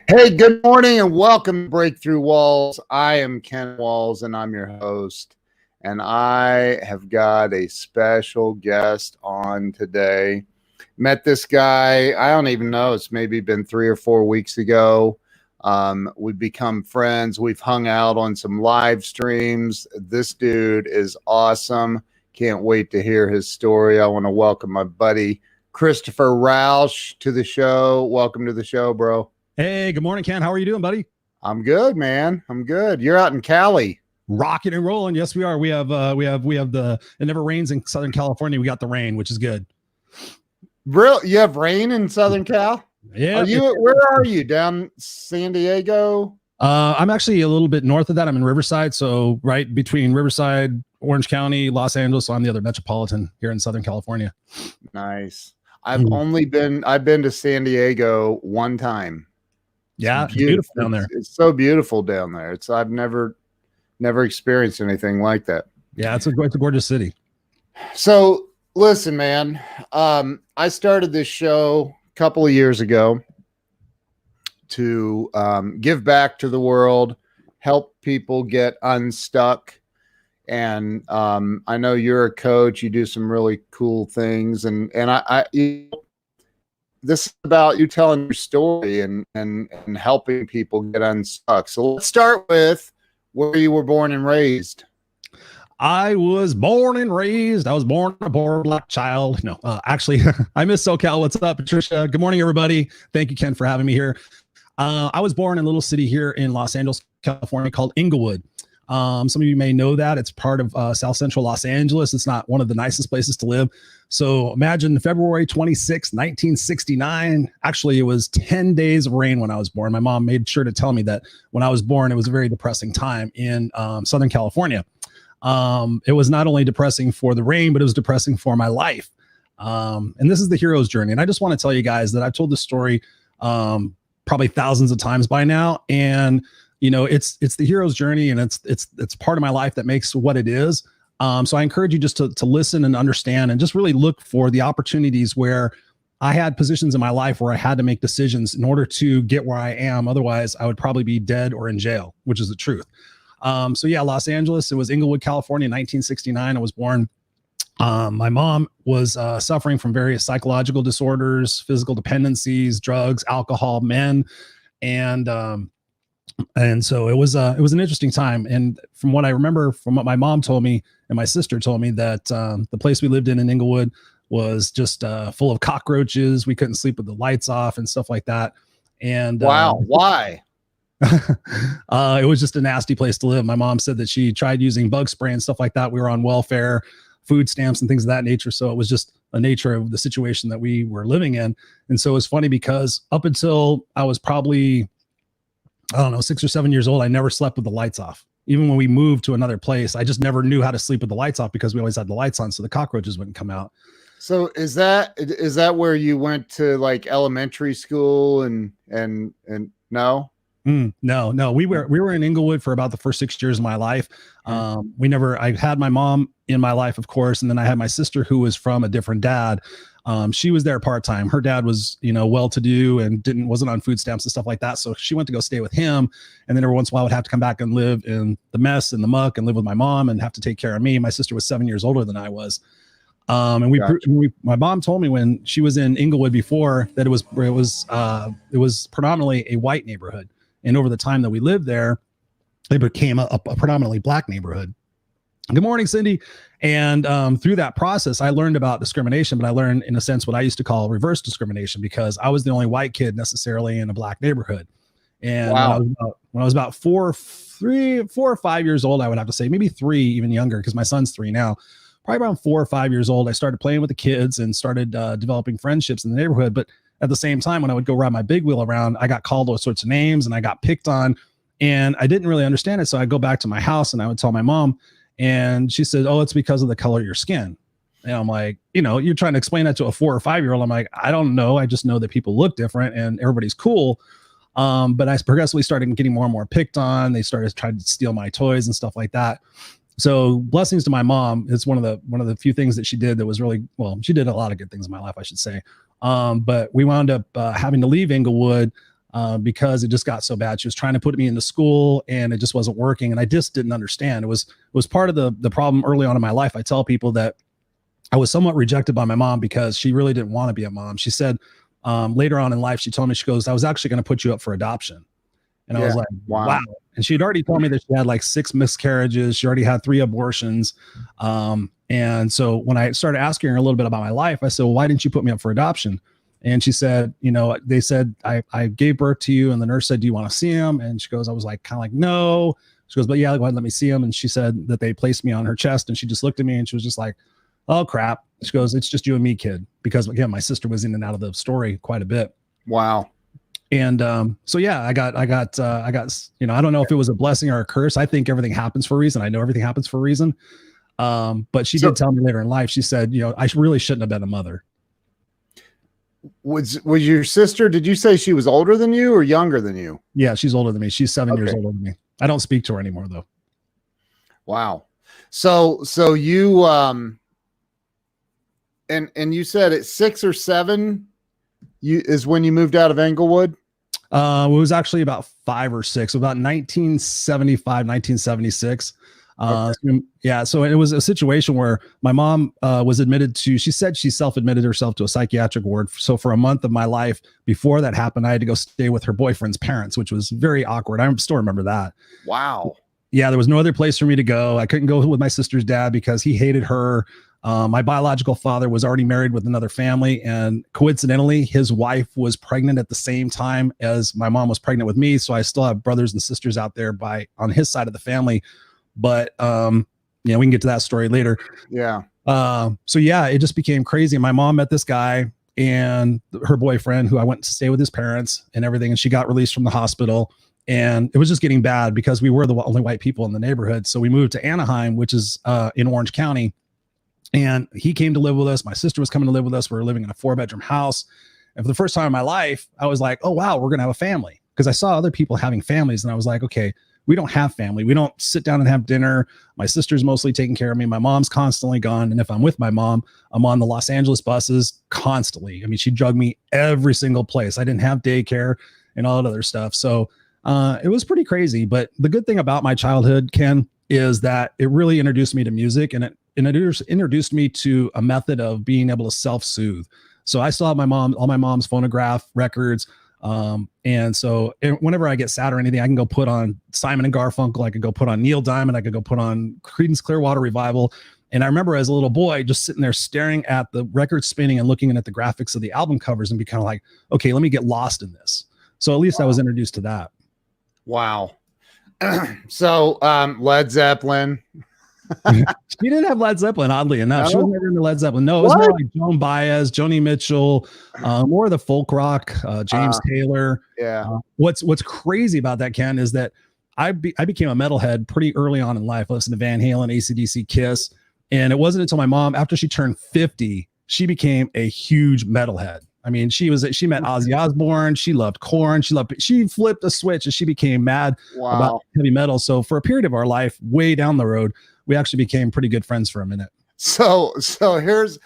Hey, good morning and welcome to Breakthrough Walls. I am Ken Walls and I'm your host. And I have got a special guest on today. Met this guy, I don't even know, it's maybe been 3 or 4 weeks ago. We've become friends. We've hung out on some live streams. This dude is awesome. Can't wait to hear his story. I want to welcome my buddy Christopher Rausch to the show. Welcome to the show, bro. Hey, good morning, Ken. How are you doing, buddy? I'm good, man. I'm good. You're out in Cali. Rocking and rolling. Yes, we are. We have it never rains in Southern California. We got the rain, which is good. Real, you have rain in Southern Cal? Yeah. Where are you? Down San Diego? I'm actually a little bit north of that. I'm in Riverside. So right between Riverside, Orange County, Los Angeles. So I'm the other metropolitan here in Southern California. Nice. I've been to San Diego one time. Yeah, it's beautiful down there. It's so beautiful down there. I've never experienced anything like that. Yeah, it's a gorgeous city. So listen, man, I started this show a couple of years ago to give back to the world, help people get unstuck. And I know you're a coach. You do some really cool things, and this is about you telling your story and helping people get unstuck. So let's start with where you were born and raised. I was born and raised. I was born a poor black child. No, actually, I miss SoCal. What's up, Patricia? Good morning, everybody. Thank you, Ken, for having me here. I was born in a little city here in Los Angeles, California called Inglewood. Some of you may know that it's part of South Central Los Angeles. It's not one of the nicest places to live. So imagine February 26, 1969. Actually, it was 10 days of rain when I was born. My mom made sure to tell me that when I was born, it was a very depressing time in Southern California. It was not only depressing for the rain, but it was depressing for my life. And this is the hero's journey. And I just want to tell you guys that I've told this story probably thousands of times by now. And you know, it's the hero's journey, and it's part of my life that makes what it is. So I encourage you just to listen and understand, and just really look for the opportunities where I had positions in my life where I had to make decisions in order to get where I am. Otherwise, I would probably be dead or in jail, which is the truth. So yeah, Los Angeles. It was Inglewood, California, 1969. I was born. My mom was suffering from various psychological disorders, physical dependencies, drugs, alcohol, men, and so it was an interesting time. And from what I remember, from what my mom told me and my sister told me, that the place we lived in Inglewood was just full of cockroaches. We couldn't sleep with the lights off and stuff like that. And wow, why? It was just a nasty place to live. My mom said that she tried using bug spray and stuff like that. We were on welfare, food stamps, and things of that nature. So it was just the nature of the situation that we were living in. And so it was funny because up until I was probably, I don't know, 6 or 7 years old, I never slept with the lights off. Even when we moved to another place, I just never knew how to sleep with the lights off because we always had the lights on so the cockroaches wouldn't come out. So is that where you went to, like, elementary school and no? No, we were in Inglewood for about the first 6 years of my life. I had my mom in my life, of course, and then I had my sister who was from a different dad. She was there part-time. Her dad was, well-to-do and wasn't on food stamps and stuff like that. So she went to go stay with him. And then every once in a while I would have to come back and live in the mess and the muck and live with my mom and have to take care of me. My sister was 7 years older than I was. My mom told me when she was in Inglewood before that it was predominantly a white neighborhood. And over the time that we lived there, it became a predominantly black neighborhood. Good morning, Cindy. And through that process, I learned about discrimination, but I learned, in a sense, what I used to call reverse discrimination, because I was the only white kid necessarily in a black neighborhood. And wow. when I was about 4 or 5 years old, I would have to say, maybe 3, even younger, because my son's 3 now. Probably around 4 or 5 years old, I started playing with the kids and started developing friendships in the neighborhood. But at the same time, when I would go ride my big wheel around, I got called all sorts of names and I got picked on, and I didn't really understand it. So I'd go back to my house and I would tell my mom, and she said, "Oh, it's because of the color of your skin." And I'm like, you're trying to explain that to a 4 or 5 year old. I'm like, I don't know. I just know that people look different and everybody's cool. But I progressively started getting more and more picked on. They started trying to steal my toys and stuff like that. So blessings to my mom. It's one of the few things that she did that was really, well, she did a lot of good things in my life, I should say. But we wound up having to leave Inglewood because it just got so bad. She was trying to put me into school and it just wasn't working. And I just didn't understand. It was part of the problem early on in my life. I tell people that I was somewhat rejected by my mom because she really didn't want to be a mom. She said later on in life, she told me, she goes, I was actually going to put you up for adoption. And I was like, wow. And she had already told me that she had like 6 miscarriages. She already had 3 abortions. And so when I started asking her a little bit about my life, I said, well, why didn't you put me up for adoption? And she said, they said, I gave birth to you. And the nurse said, do you want to see him? And she goes, I was like, kind of like, no. She goes, but yeah, go ahead, let me see him. And she said that they placed me on her chest. And she just looked at me and she was just like, oh crap. She goes, it's just you and me, kid. Because again, my sister was in and out of the story quite a bit. Wow. And so yeah, I got I don't know if it was a blessing or a curse. I think everything happens for a reason. I know everything happens for a reason. But she did tell me later in life, she said, I really shouldn't have been a mother. Was your sister, did you say she was older than you or younger than you? Yeah, she's older than me. She's 7 years older than me. I don't speak to her anymore though. Wow. So you and you said at 6 or 7 is when you moved out of Englewood? It was actually about 5 or 6, about 1975, 1976. So it was a situation where my mom was admitted to, she said she self-admitted herself to a psychiatric ward. So for a month of my life before that happened, I had to go stay with her boyfriend's parents, which was very awkward. I still remember that. Wow. Yeah, there was no other place for me to go. I couldn't go with my sister's dad because he hated her. My biological father was already married with another family, and coincidentally, his wife was pregnant at the same time as my mom was pregnant with me. So I still have brothers and sisters out there on his side of the family. But we can get to that story later. Yeah. So yeah, it just became crazy. My mom met this guy and her boyfriend, who I went to stay with his parents and everything, and she got released from the hospital. And it was just getting bad because we were the only white people in the neighborhood. So we moved to Anaheim, which is in Orange County. And he came to live with us. My sister was coming to live with us. We were living in a 4-bedroom house. And for the first time in my life, I was like, oh, wow, we're going to have a family. Because I saw other people having families. And I was like, okay, we don't have family. We don't sit down and have dinner. My sister's mostly taking care of me. My mom's constantly gone. And if I'm with my mom, I'm on the Los Angeles buses constantly. I mean, she drugged me every single place. I didn't have daycare and all that other stuff. So it was pretty crazy. But the good thing about my childhood, Ken, is that it really introduced me to music, and it introduced me to a method of being able to self-soothe. So I still have all my mom's phonograph records. And so whenever I get sad or anything, I can go put on Simon and Garfunkel. I could go put on Neil Diamond. I could go put on Creedence Clearwater Revival. And I remember as a little boy, just sitting there staring at the record spinning and looking at the graphics of the album covers and be kind of like, okay, let me get lost in this. So at least I was introduced to that. Wow. So, Led Zeppelin. She didn't have Led Zeppelin, oddly enough. No? She was never into Led Zeppelin. No, it was more like Joan Baez, Joni Mitchell, more of the folk rock, James Taylor. Yeah. What's crazy about that, Ken, is that I became a metalhead pretty early on in life. I listened to Van Halen, AC/DC, Kiss. And it wasn't until my mom, after she turned 50, she became a huge metalhead. I mean, she met Ozzy Osbourne. She loved Korn. She flipped a switch and she became mad about heavy metal. So for a period of our life, way down the road, we actually became pretty good friends for a minute. So here's,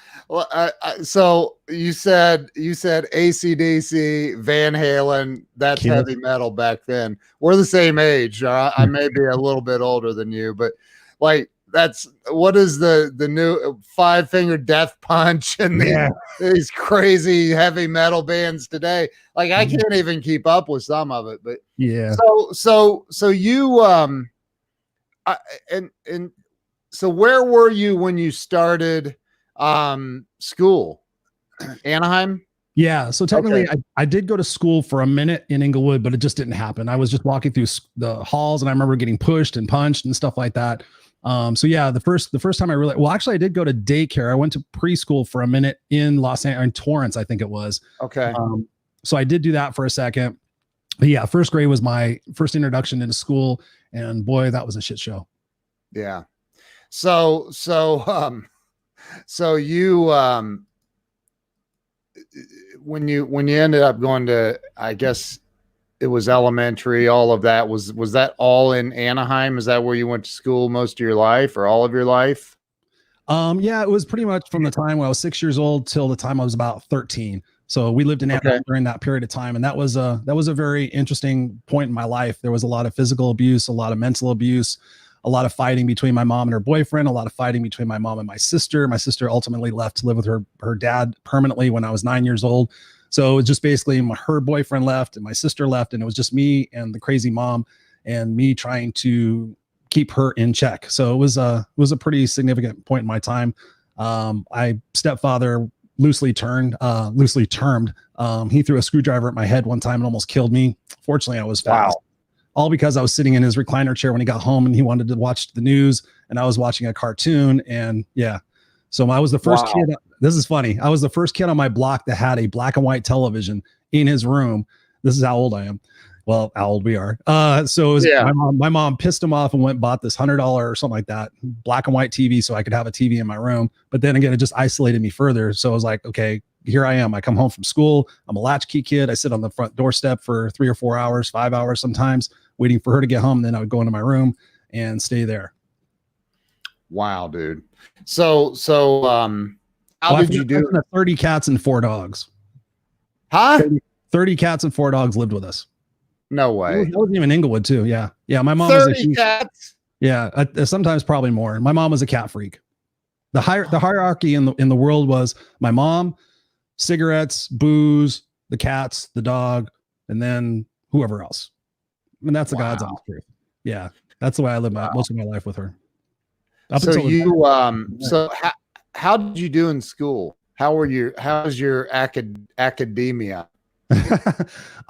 so you said AC/DC, Van Halen, that's Kiss. Heavy metal back then. We're the same age. I may be a little bit older than you, but like, what is the new Five Finger Death Punch and these crazy heavy metal bands today? Like, I can't even keep up with some of it, but yeah. So you, so where were you when you started, school? Anaheim? Yeah. So technically I did go to school for a minute in Englewood, but it just didn't happen. I was just walking through the halls and I remember getting pushed and punched and stuff like that. So yeah, the first time I did go to daycare. I went to preschool for a minute in Torrance, I think it was. Okay. So I did do that for a second. But yeah, first grade was my first introduction into school, and boy, that was a shit show. Yeah. So you, when you ended up going to, I guess it was elementary, all of that, was that all in Anaheim? Is that where you went to school most of your life or all of your life? Yeah, it was pretty much from the time when I was 6 years old till the time I was about 13. So we lived in Anaheim Okay. during that period of time, and that was a very interesting point in my life. There was a lot of physical abuse, a lot of mental abuse, a lot of fighting between my mom and her boyfriend, a lot of fighting between my mom and my sister. My sister ultimately left to live with her dad permanently when I was 9 years old. So it was just basically her boyfriend left and my sister left, and it was just me and the crazy mom and me trying to keep her in check. So it was a pretty significant point in my time. My stepfather loosely termed. He threw a screwdriver at my head one time and almost killed me. Fortunately, I was fast. Wow. All because I was sitting in his recliner chair when he got home and he wanted to watch the news and I was watching a cartoon. And yeah, so I was the first kid. This is funny. I was the first kid on my block that had a black and white television in his room. This is how old I am. Well, how old we are. So it was, my mom pissed him off and went and bought this $100 or something like that, black and white TV, so I could have a TV in my room. But then again, it just isolated me further. So I was like, okay, here I am. I come home from school. I'm a latchkey kid. I sit on the front doorstep for 3 or 4 hours, 5 hours sometimes, waiting for her to get home. Then I would go into my room and stay there. Wow, dude. So how did you do? 30 cats and 4 dogs. Huh? 30 cats and 4 dogs lived with us. No way. That wasn't even Inglewood too. Yeah. Yeah. My mom 30 was a huge cats. Yeah. Sometimes probably more. My mom was a cat freak. The hierarchy in the world was my mom, cigarettes, booze, the cats, the dog, and then whoever else. I mean, that's the God's honest truth. Yeah. That's the way I lived most of my life with her. So how did you do in school? How's your academia?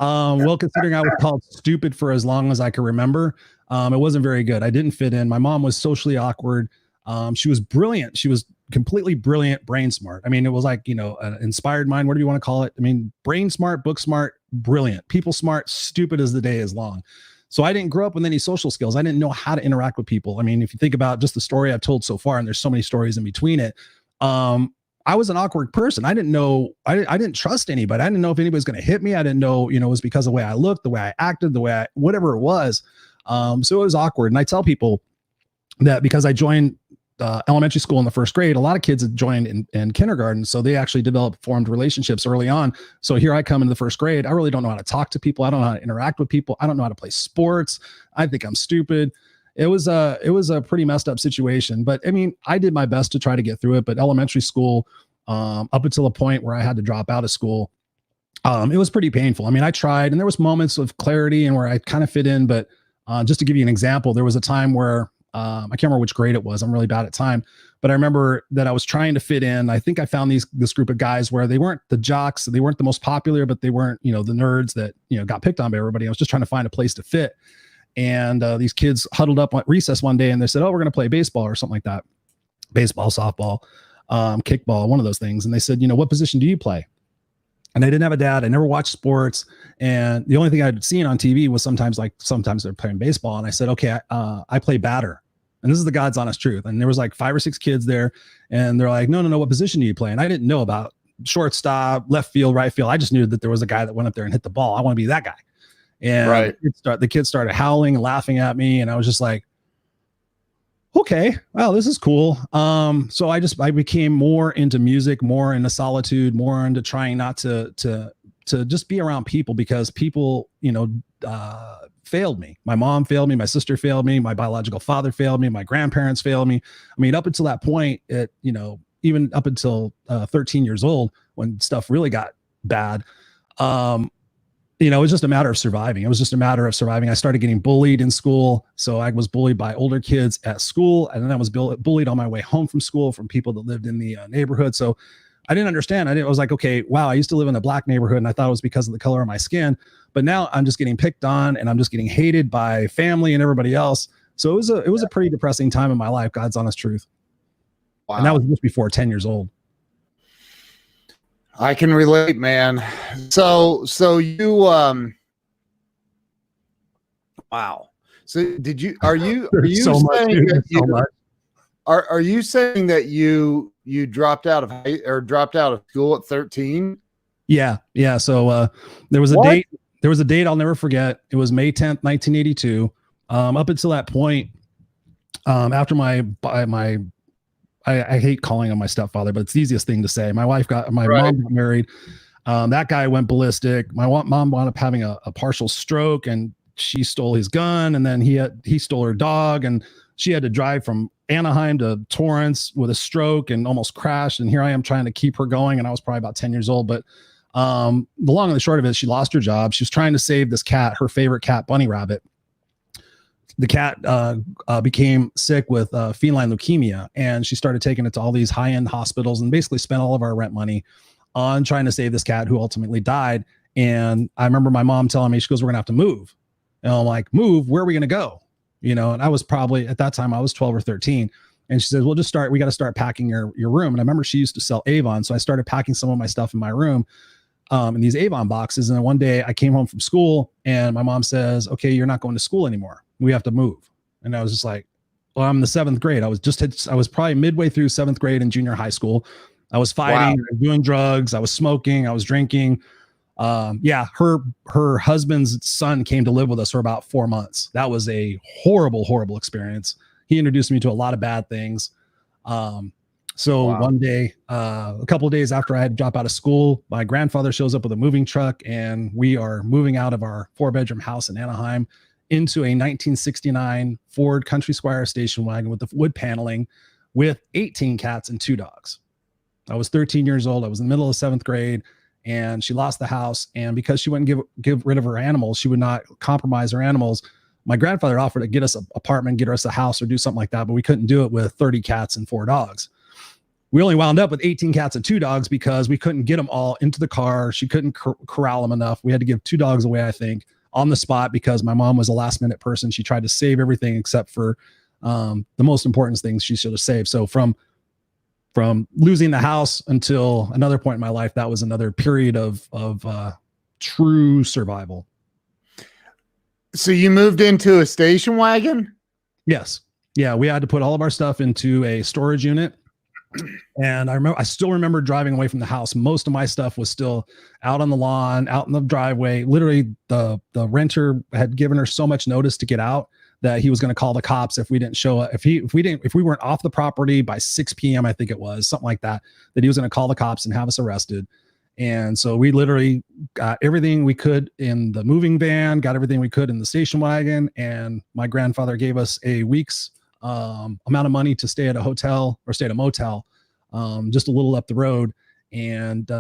Well, considering I was called stupid for as long as I could remember, it wasn't very good. I didn't fit in. My mom was socially awkward. She was brilliant. She was completely brilliant, brain smart. I mean, it was like, an inspired mind. What do you want to call it? I mean, brain smart, book smart, brilliant, people smart, stupid as the day is long. So I didn't grow up with any social skills. I didn't know how to interact with people. I mean, if you think about just the story I've told so far, and there's so many stories in between it, I was an awkward person. I didn't know, I didn't trust anybody. I didn't know if anybody was going to hit me. I didn't know, it was because of the way I looked, the way I acted, whatever it was. So it was awkward. And I tell people that because I joined elementary school in the first grade, a lot of kids had joined in kindergarten. So they actually formed relationships early on. So here I come into the first grade. I really don't know how to talk to people. I don't know how to interact with people. I don't know how to play sports. I think I'm stupid. It was a pretty messed up situation, but I mean, I did my best to try to get through it. But elementary school, up until a point where I had to drop out of school, it was pretty painful. I mean, I tried, and there was moments of clarity and where I kind of fit in. But just to give you an example, there was a time where I can't remember which grade it was. I'm really bad at time, but I remember that I was trying to fit in. I think I found this group of guys where they weren't the jocks, they weren't the most popular, but they weren't, the nerds that got picked on by everybody. I was just trying to find a place to fit. And these kids huddled up at recess one day and they said, "Oh, we're going to play baseball," or something like that. Baseball, softball, kickball, one of those things. And they said, "What position do you play?" And I didn't have a dad. I never watched sports. And the only thing I'd seen on TV was sometimes they're playing baseball. And I said, "Okay, I play batter." And this is the God's honest truth. And there was like 5 or 6 kids there. And they're like, no, what position do you play? And I didn't know about shortstop, left field, right field. I just knew that there was a guy that went up there and hit the ball. I want to be that guy. And the kids started howling and laughing at me. And I was just like, okay, well, this is cool. So I became more into music, more into solitude, more into trying not to just be around people, because people, failed me. My mom failed me. My sister failed me. My biological father failed me. My grandparents failed me. I mean, up until that point, even up until 13 years old, when stuff really got bad, it was just a matter of surviving. It was just a matter of surviving. I started getting bullied in school. So I was bullied by older kids at school. And then I was bullied on my way home from school from people that lived in the neighborhood. So I didn't understand. I was like, okay, wow, I used to live in a black neighborhood and I thought it was because of the color of my skin. But now I'm just getting picked on and I'm just getting hated by family and everybody else. So it was a pretty depressing time in my life, God's honest truth. Wow. And that was just before 10 years old. I can relate, man. So you wow. So are you saying that you dropped out of school at 13? Yeah. So there was a date I'll never forget. It was May 10th, 1982. Up until that point, after I hate calling him my stepfather, but it's the easiest thing to say. My mom got married. That guy went ballistic. My mom wound up having a partial stroke, and she stole his gun, and then he stole her dog, and she had to drive from Anaheim to Torrance with a stroke and almost crashed. And here I am trying to keep her going, and I was probably about 10 years old. But the long and the short of it, she lost her job. She was trying to save this cat, her favorite cat, Bunny Rabbit. The cat became sick with feline leukemia, and she started taking it to all these high-end hospitals and basically spent all of our rent money on trying to save this cat, who ultimately died. And I remember my mom telling me, she goes, "We're gonna have to move." And I'm like, "Move? Where are we gonna go?" And I was probably, at that time, I was 12 or 13. And she says, "We'll just we got to start packing your room." And I remember she used to sell Avon. So I started packing some of my stuff in my room in these Avon boxes. And then one day I came home from school, and my mom says, "Okay, you're not going to school anymore. We have to move." And I was just like, well, I'm in the 7th grade. I was probably midway through 7th grade in junior high school. I was fighting, I was doing drugs, I was smoking, I was drinking. Her husband's son came to live with us for about 4 months. That was a horrible, horrible experience. He introduced me to a lot of bad things. One day, a couple of days after I had dropped out of school, my grandfather shows up with a moving truck, and we are moving out of our 4-bedroom house in Anaheim into a 1969 Ford Country Squire station wagon with the wood paneling with 18 cats and 2 dogs. I was 13 years old. I was in the middle of 7th grade, and she lost the house. And because she wouldn't give rid of her animals, she would not compromise her animals. My grandfather offered to get us an apartment, get us a house, or do something like that, but we couldn't do it with 30 cats and 4 dogs. We only wound up with 18 cats and 2 dogs because we couldn't get them all into the car. She couldn't corral them enough. We had to give 2 dogs away, I think, on the spot, because my mom was a last minute person. She tried to save everything except for the most important things she should have saved. So from losing the house until another point in my life, that was another period of true survival. So you moved into a station wagon? Yes. Yeah. We had to put all of our stuff into a storage unit. And I still remember driving away from the house. Most of my stuff was still out on the lawn, out in the driveway. Literally, the renter had given her so much notice to get out that he was going to call the cops if we didn't show up. If we weren't off the property by 6 p.m., I think it was something like that, that he was going to call the cops and have us arrested. And so we literally got everything we could in the moving van, got everything we could in the station wagon. And my grandfather gave us a week's amount of money to stay at a hotel, or stay at a motel, just a little up the road. And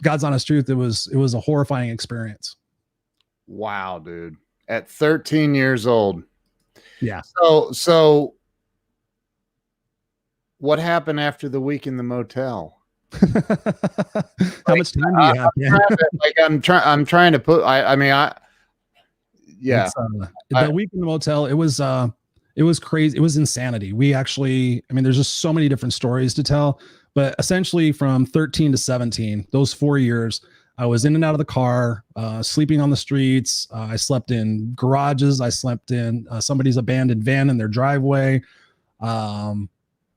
God's honest truth, it was a horrifying experience. Wow, dude. At 13 years old. Yeah. So what happened after the week in the motel? How much time do you have? I'm trying to put, yeah. The week in the motel, it was crazy. It was insanity. We actually, there's just so many different stories to tell, but essentially from 13 to 17, those 4 years, I was in and out of the car, sleeping on the streets. I slept in garages. I slept in somebody's abandoned van in their driveway.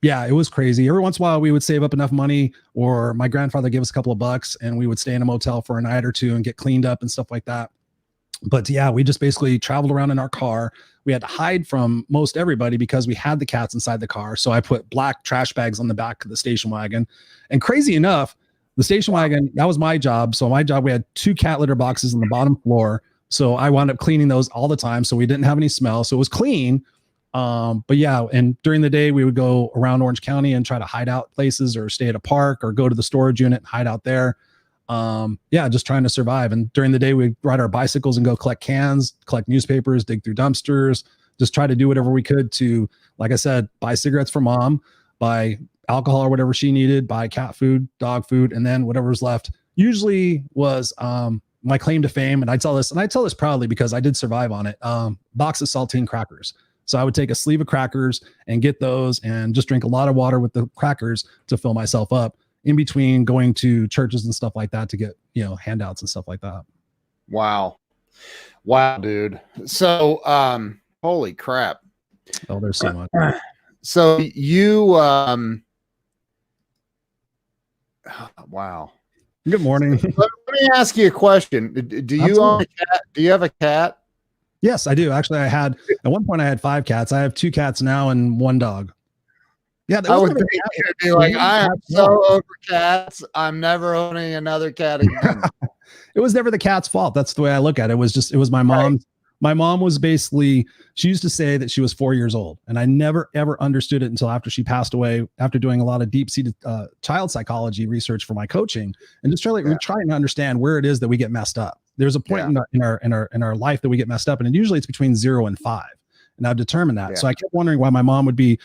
It was crazy. Every once in a while, we would save up enough money, or my grandfather gave us a couple of bucks, and we would stay in a motel for a night or two and get cleaned up and stuff like that. But yeah, we just basically traveled around in our car. We had to hide from most everybody because we had the cats inside the car. So I put black trash bags on the back of the station wagon. And crazy enough, the station wagon, that was my job. So my job, we had 2 cat litter boxes on the bottom floor. So I wound up cleaning those all the time. So we didn't have any smell. So it was clean. But yeah, and during the day we would go around Orange County and try to hide out places, or stay at a park, or go to the storage unit and hide out there. Just trying to survive. And during the day we'd ride our bicycles and go collect cans, collect newspapers, dig through dumpsters, just try to do whatever we could to, like I said, buy cigarettes for mom, buy alcohol or whatever she needed, buy cat food, dog food, and then whatever was left usually was my claim to fame. And I tell this proudly because I did survive on it. Box of saltine crackers. So I would take a sleeve of crackers and get those and just drink a lot of water with the crackers to fill myself up in between going to churches and stuff like that to get, handouts and stuff like that. Wow, dude. So, holy crap. Oh, there's so much. So you, wow. Good morning. Let me ask you a question. Do you own a cat? Do you have a cat? Yes, I do. Actually, at one point I had 5 cats. I have 2 cats now and 1 dog. Yeah, I would think it'd be like, I am so over cats. I'm never owning another cat again. It was never the cat's fault. That's the way I look at it. It was my mom. Right. My mom was basically, she used to say that she was 4 years old. And I never, ever understood it until after she passed away, after doing a lot of deep-seated child psychology research for my coaching and just trying to understand where it is that we get messed up. There's a point in our life that we get messed up. And usually it's between 0 and 5. And I've determined that. So I kept wondering why my mom would be,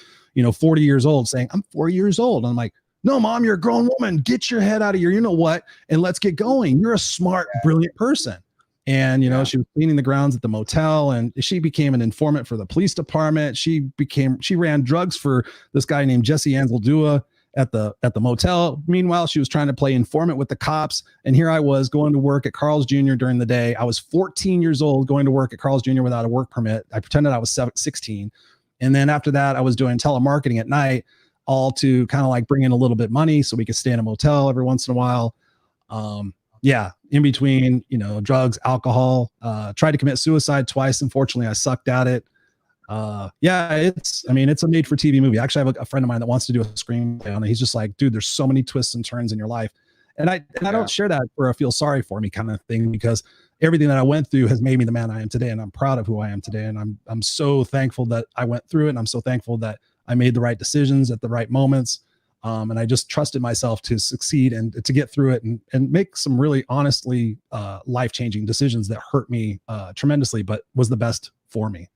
40 years old saying, I'm 4 years old. And I'm like, no, Mom, you're a grown woman. Get your head out of here. You know what? And let's get going. You're a smart, brilliant person. And, she was cleaning the grounds at the motel and she became an informant for the police department. She ran drugs for this guy named Jesse Anzaldua at the motel. Meanwhile, she was trying to play informant with the cops. And here I was going to work at Carl's Jr. during the day. I was 14 years old going to work at Carl's Jr. without a work permit. I pretended I was 16. And then after that, I was doing telemarketing at night, all to kind of like bring in a little bit of money so we could stay in a motel every once in a while. In between, drugs, alcohol, tried to commit suicide twice. Unfortunately, I sucked at it. It's a made for TV movie. Actually, I have a friend of mine that wants to do a screenplay on it. He's just like, dude, there's so many twists and turns in your life. And I don't share that for a feel sorry for me kind of thing, because everything that I went through has made me the man I am today. And I'm proud of who I am today. And I'm so thankful that I went through it. And I'm so thankful that I made the right decisions at the right moments. And I just trusted myself to succeed and to get through it and make some really honestly life-changing decisions that hurt me tremendously, but was the best for me.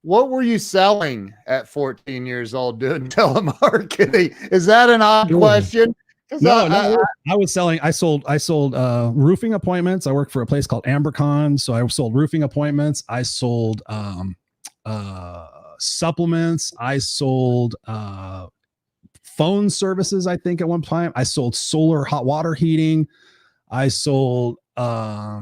What were you selling at 14 years old doing telemarketing? Is that an odd question? No, I sold roofing appointments. I worked for a place called Ambercon. So I sold roofing appointments. I sold supplements. I sold phone services. I think at one time I sold solar hot water heating. I sold, I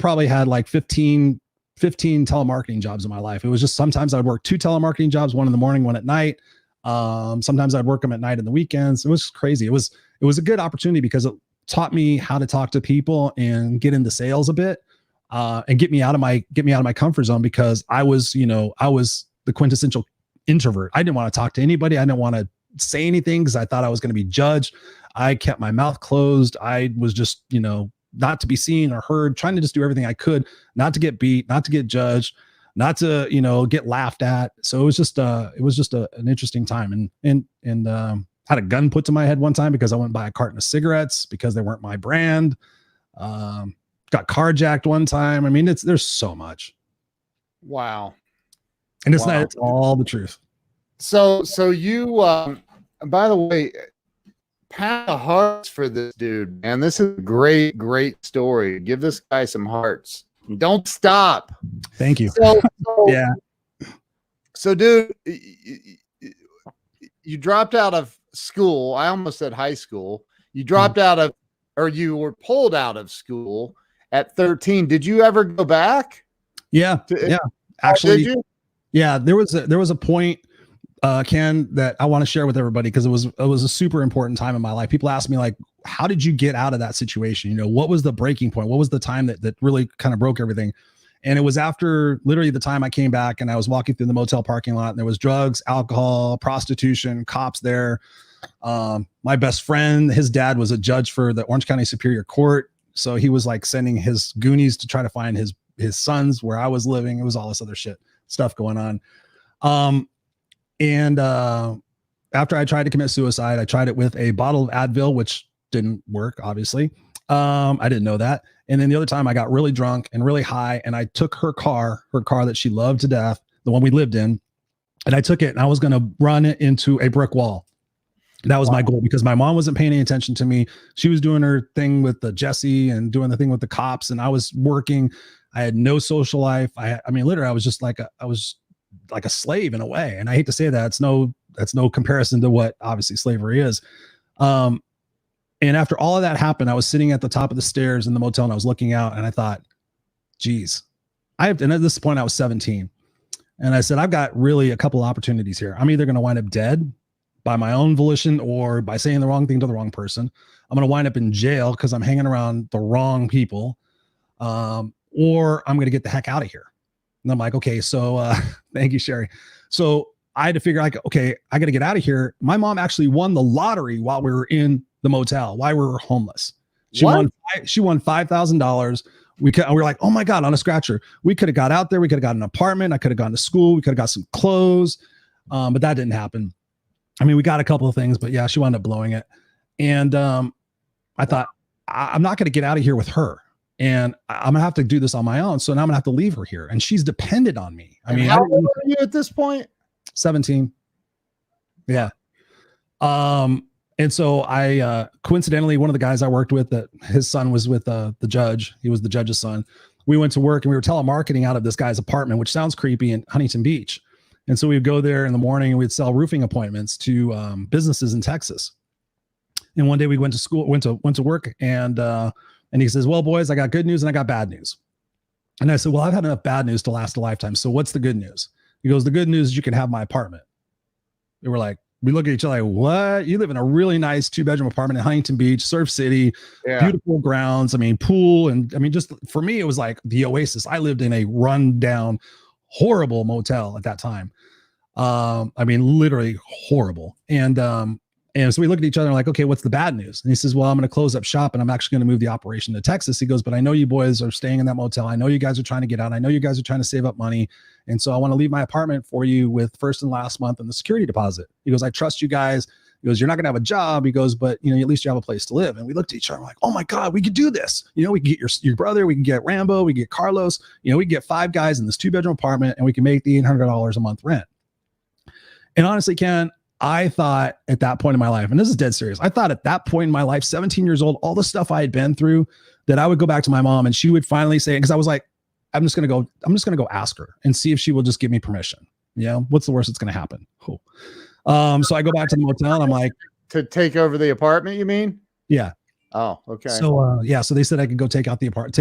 probably had like 15 telemarketing jobs in my life. It was just, sometimes I would work 2 telemarketing jobs, one in the morning, one at night. Sometimes I'd work them at night and the weekends. It was crazy. It was a good opportunity because it taught me how to talk to people and get into sales a bit, and get me out of my comfort zone, because I was the quintessential introvert. I didn't want to talk to anybody. I didn't want to say anything because I thought I was going to be judged. I kept my mouth closed. I was just, not to be seen or heard, trying to just do everything I could, not to get beat, not to get judged, not to, get laughed at. So it was just an interesting time. And had a gun put to my head one time because I went and buy a carton of cigarettes because they weren't my brand. Got carjacked one time. I mean, there's so much. Wow. And it's all the truth. So you, by the way, pound of hearts for this dude, man. This is a great, great story. Give this guy some hearts. Don't stop. Thank you. Yeah. So, dude, you dropped out of school. I almost said high school. You dropped out of, or you were pulled out of school at 13. Did you ever go back? Yeah. Actually, did you? Yeah, there was a point, Ken, that I want to share with everybody, because it was a super important time in my life. People ask me, like, how did you get out of that situation? What was the breaking point? What was the time that really kind of broke everything? And it was after literally the time I came back and I was walking through the motel parking lot and there was drugs, alcohol, prostitution, cops there. My best friend, his dad was a judge for the Orange County Superior Court. So he was like sending his goonies to try to find his sons where I was living. It was all this other stuff going on. After I tried to commit suicide, I tried it with a bottle of Advil, which didn't work, obviously. I didn't know that. And then the other time I got really drunk and really high, and I took her car that she loved to death, the one we lived in, and I took it and I was going to run it into a brick wall. That was my goal, because my mom wasn't paying any attention to me. She was doing her thing with the Jesse and doing the thing with the cops, and I was working. I had no social life. I mean, literally, I was just like a slave in a way. And I hate to say that. That's no comparison to what obviously slavery is. And after all of that happened, I was sitting at the top of the stairs in the motel and I was looking out and I thought, geez, and at this point I was 17. And I said, I've got really a couple of opportunities here. I'm either going to wind up dead by my own volition or by saying the wrong thing to the wrong person. I'm going to wind up in jail because I'm hanging around the wrong people. Or I'm going to get the heck out of here. And I'm like, okay, so thank you, Sherry. So I had to figure like, okay, I got to get out of here. My mom actually won the lottery while we were in the motel, while we were homeless. She won $5,000. We were like, oh my God, on a scratcher. We could have got out there. We could have got an apartment. I could have gone to school. We could have got some clothes. But that didn't happen. I mean, we got a couple of things, but yeah, she wound up blowing it. And I thought, I'm not going to get out of here with her. And I'm gonna have to do this on my own. So now I'm gonna have to leave her here. And she's dependent on me. I mean, how old are you at this point? 17. Yeah. And so I coincidentally, one of the guys I worked with, that his son was with the judge. He was the judge's son. We went to work and we were telemarketing out of this guy's apartment, which sounds creepy, in Huntington Beach. And so we'd go there in the morning and we'd sell roofing appointments to businesses in Texas. And one day we went to school, went to work, and he says, well, boys, I got good news and I got bad news. And I said, well, I've had enough bad news to last a lifetime. So what's the good news? He goes, the good news is you can have my apartment. We were like, we look at each other like, what? You live in a really nice 2-bedroom apartment in Huntington Beach, Surf City, beautiful grounds. I mean, pool. And I mean, just for me, it was like the oasis. I lived in a rundown, horrible motel at that time. I mean, literally horrible. And so we look at each other and like, okay, what's the bad news? And he says, well, I'm going to close up shop and I'm actually going to move the operation to Texas. He goes, but I know you boys are staying in that motel. I know you guys are trying to get out. I know you guys are trying to save up money. And so I want to leave my apartment for you with first and last month and the security deposit. He goes, I trust you guys. He goes, you're not going to have a job. He goes, but you know, at least you have a place to live. And we looked at each other like, oh my God, we could do this. You know, we can get your brother, we can get Rambo, we can get Carlos, you know, we can get 5 guys in this 2-bedroom apartment and we can make the $800 a month rent. And honestly, Ken, I thought at that point in my life, and this is dead serious, I thought at that point in my life, 17 years old, all the stuff I had been through, that I would go back to my mom and she would finally say, because I was like, I'm just going to go ask her and see if she will just give me permission. You know, what's the worst that's going to happen? Cool. So I go back to the motel and I'm like, to take over the apartment, you mean? Yeah. Oh, okay. So, so they said I could go take out the apartment,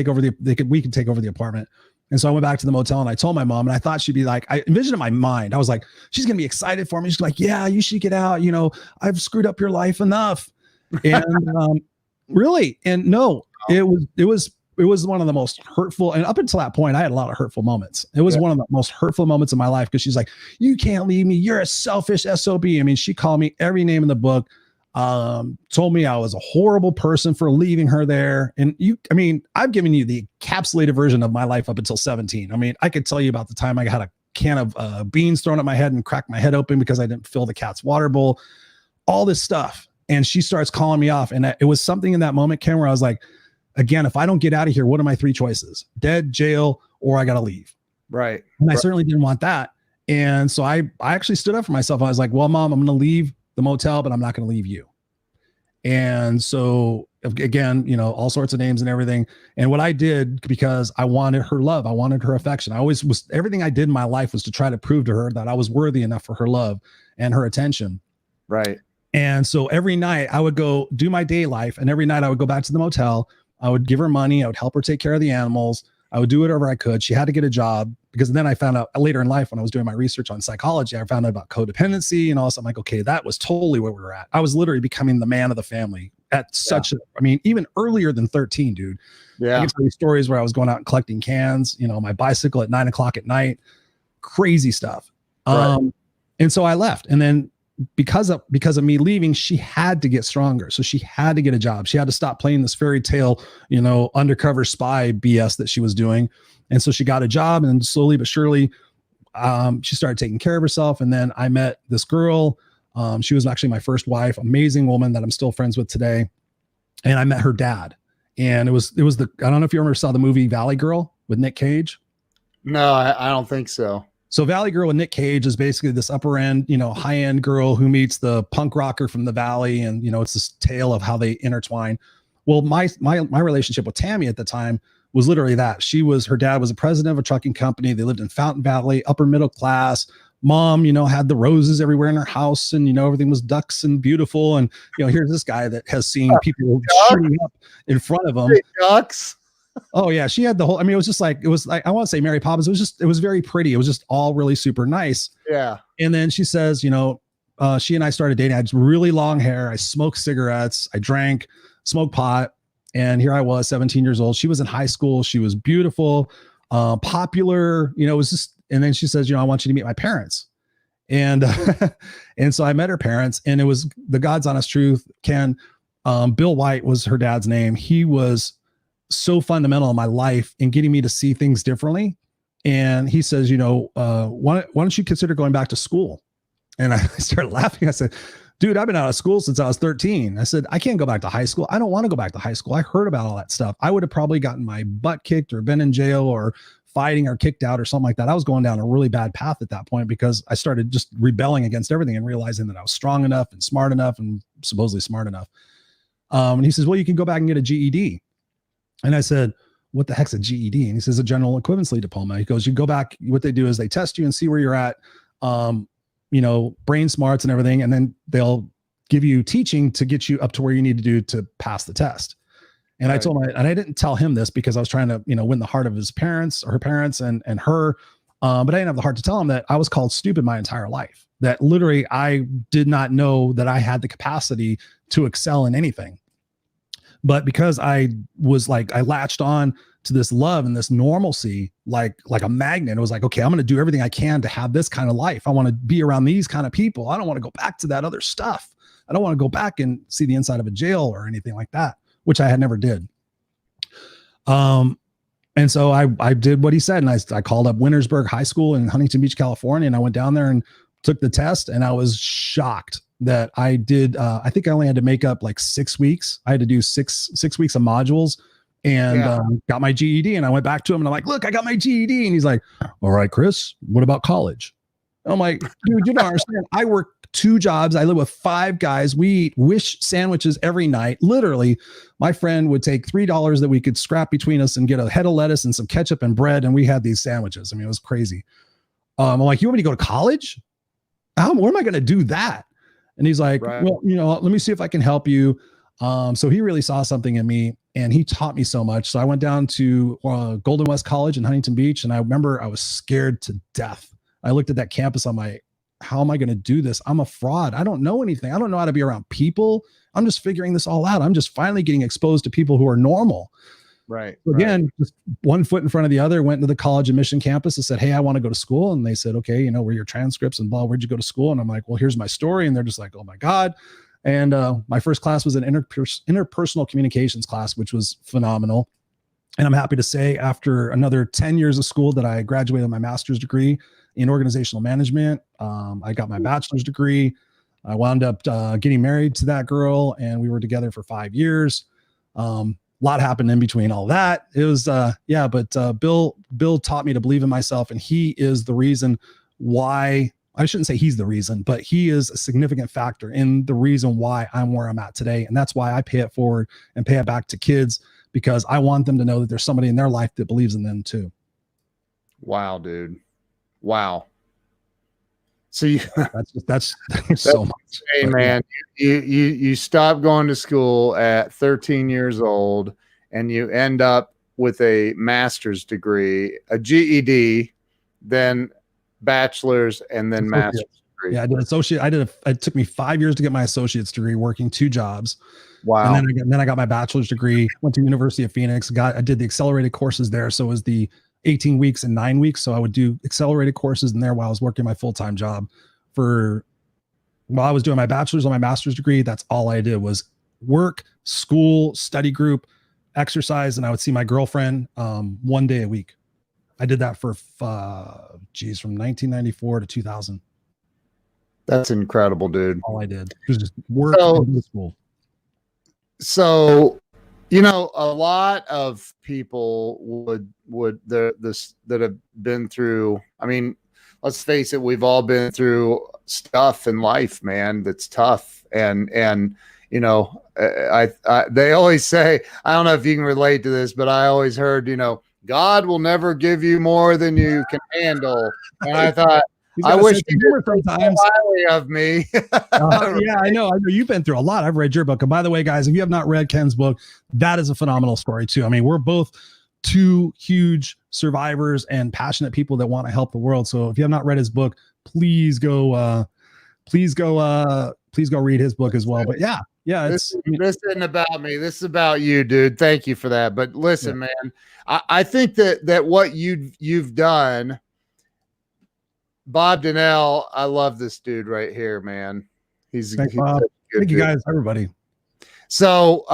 we could take over the apartment. And so I went back to the motel and I told my mom, and I thought she'd be like, I envisioned in my mind, I was like, she's going to be excited for me. She's like, yeah, you should get out. You know, I've screwed up your life enough. And really, and no, it was one of the most hurtful. And up until that point, I had a lot of hurtful moments. It was one of the most hurtful moments of my life because she's like, you can't leave me. You're a selfish SOB. I mean, she called me every name in the book. Told me I was a horrible person for leaving her there. And I've given you the encapsulated version of my life up until 17. I mean, I could tell you about the time I had a can of beans thrown at my head and cracked my head open because I didn't fill the cat's water bowl, all this stuff. And she starts calling me off. And it was something in that moment, Ken, where I was like, again, if I don't get out of here, what are my 3 choices? Dead, jail, or I got to leave. Right. And I certainly didn't want that. And so I actually stood up for myself. I was like, well, Mom, I'm going to leave the motel, but I'm not going to leave you. And so again, you know, all sorts of names and everything. And what I did, because I wanted her love, I wanted her affection. I always was, everything I did in my life was to try to prove to her that I was worthy enough for her love and her attention. Right. And so every night I would go do my day life. And every night I would go back to the motel. I would give her money. I would help her take care of the animals. I would do whatever I could. She had to get a job, because then I found out later in life when I was doing my research on psychology, I found out about codependency and all this. I'm like, okay, that was totally where we were at. I was literally becoming the man of the family at such even earlier than 13, dude. Yeah. I can tell you stories where I was going out and collecting cans, you know, my bicycle at 9 o'clock at night, crazy stuff. Right. And so I left. And then because of me leaving, she had to get stronger. So she had to get a job. She had to stop playing this fairy tale, you know, undercover spy BS that she was doing. And so she got a job, and slowly but surely, she started taking care of herself. And then I met this girl. She was actually my first wife, amazing woman that I'm still friends with today. And I met her dad. And it was I don't know if you ever saw the movie Valley Girl with Nick Cage. No, I don't think so. So Valley Girl with Nick Cage is basically this upper end, you know, high end girl who meets the punk rocker from the Valley. And, you know, it's this tale of how they intertwine. Well, my relationship with Tammy at the time was literally that. Her dad was a president of a trucking company. They lived in Fountain Valley, upper middle class. Mom, you know, had the roses everywhere in her house, and, you know, everything was ducks and beautiful. And, you know, here's this guy that has seen people shooting up in front of him. Ducks. Oh yeah. She had the whole, it was like, I want to say Mary Poppins. It was very pretty. It was just all really super nice. Yeah. And then she says, you know, she and I started dating. I had really long hair. I smoked cigarettes. I drank, smoked pot. And here I was, 17 years old. She was in high school. She was beautiful, popular, you know, it was just, and then she says, you know, I want you to meet my parents. And and so I met her parents, and it was the God's honest truth. Ken, Bill White was her dad's name. He was so fundamental in my life in getting me to see things differently. And he says, why don't you consider going back to school? And I started laughing. I said, dude, I've been out of school since I was 13. I said, I can't go back to high school. I don't want to go back to high school. I heard about all that stuff. I would have probably gotten my butt kicked or been in jail or fighting or kicked out or something like that. I was going down a really bad path at that point because I started just rebelling against everything and realizing that I was strong enough and smart enough and supposedly smart enough. And he says, well, you can go back and get a GED. And I said, what the heck's a GED? And he says, a general equivalency diploma. He goes, you go back. What they do is they test you and see where you're at, brain smarts and everything. And then they'll give you teaching to get you up to where you need to do to pass the test. And right. I told him, and I didn't tell him this because I was trying to, win the heart of his parents or her parents and her. But I didn't have the heart to tell him that I was called stupid my entire life, that literally I did not know that I had the capacity to excel in anything. But because I latched on to this love and this normalcy, like a magnet, it was like, okay, I'm going to do everything I can to have this kind of life. I want to be around these kind of people. I don't want to go back to that other stuff. I don't want to go back and see the inside of a jail or anything like that, which I had never did. And so I did what he said. And I called up Wintersburg High School in Huntington Beach, California. And I went down there and took the test. And I was shocked that I did. I think I only had to make up like 6 weeks. I had to do six weeks of modules and got my GED. And I went back to him and I'm like, look, I got my GED. And he's like, all right, Chris, what about college? I'm like, dude, you don't understand. I work 2 jobs. I live with 5 guys. We eat Wish sandwiches every night. Literally, my friend would take $3 that we could scrap between us and get a head of lettuce and some ketchup and bread. And we had these sandwiches. I mean, it was crazy. I'm like, you want me to go to college? Where am I going to do that? And he's like, right. Well, let me see if I can help you. So he really saw something in me and he taught me so much. So I went down to Golden West College in Huntington Beach. And I remember I was scared to death. I looked at that campus. I'm like, how am I going to do this? I'm a fraud. I don't know anything. I don't know how to be around people. I'm just figuring this all out. I'm just finally getting exposed to people who are normal. Right. So again, just one foot in front of the other, went to the college admission campus and said, hey, I want to go to school. And they said, okay, where are your transcripts and blah, where'd you go to school? And I'm like, well, here's my story. And they're just like, oh my God. And my first class was an interpersonal communications class, which was phenomenal. And I'm happy to say after another 10 years of school that I graduated with my master's degree in organizational management. I got my bachelor's degree. I wound up getting married to that girl and we were together for 5 years. A lot happened in between all that. It was, but Bill taught me to believe in myself, and he is the reason why. I shouldn't say he's the reason, but he is a significant factor in the reason why I'm where I'm at today. And that's why I pay it forward and pay it back to kids, because I want them to know that there's somebody in their life that believes in them too. Wow, dude. Wow. So you, that's so much. Hey man, you stop going to school at 13 years old and you end up with a master's degree, a GED, then bachelor's, and then master's degree. Yeah, I did associate. It took me 5 years to get my associate's degree, working 2 jobs. Wow. And then I got my bachelor's degree, went to University of Phoenix, I did the accelerated courses there. So it was the 18 weeks and 9 weeks. So I would do accelerated courses in there while I was working my full-time job. While I was doing my bachelor's or my master's degree, that's all I did was work, school, study group, exercise. And I would see my girlfriend 1 day a week. I did that for, from 1994 to 2000. That's incredible, dude. All I did was just work and school. So, a lot of people that have been through, I mean, let's face it, we've all been through stuff in life, man, that's tough. And they always say, I don't know if you can relate to this, but I always heard, God will never give you more than you can handle. And I thought, I wish you did sometimes highly of me. Yeah, I know. You've been through a lot. I've read your book. And by the way, guys, if you have not read Ken's book, that is a phenomenal story too. I mean, we're both 2 huge survivors and passionate people that want to help the world. So if you have not read his book, please go read his book as well. But yeah, this isn't about me. This is about you, dude. Thank you for that. But listen, man, I think that what you've done Bob Donnell, I love this dude right here, man. He's Thanks, such Bob. a good Thank you dude. guys, everybody. So,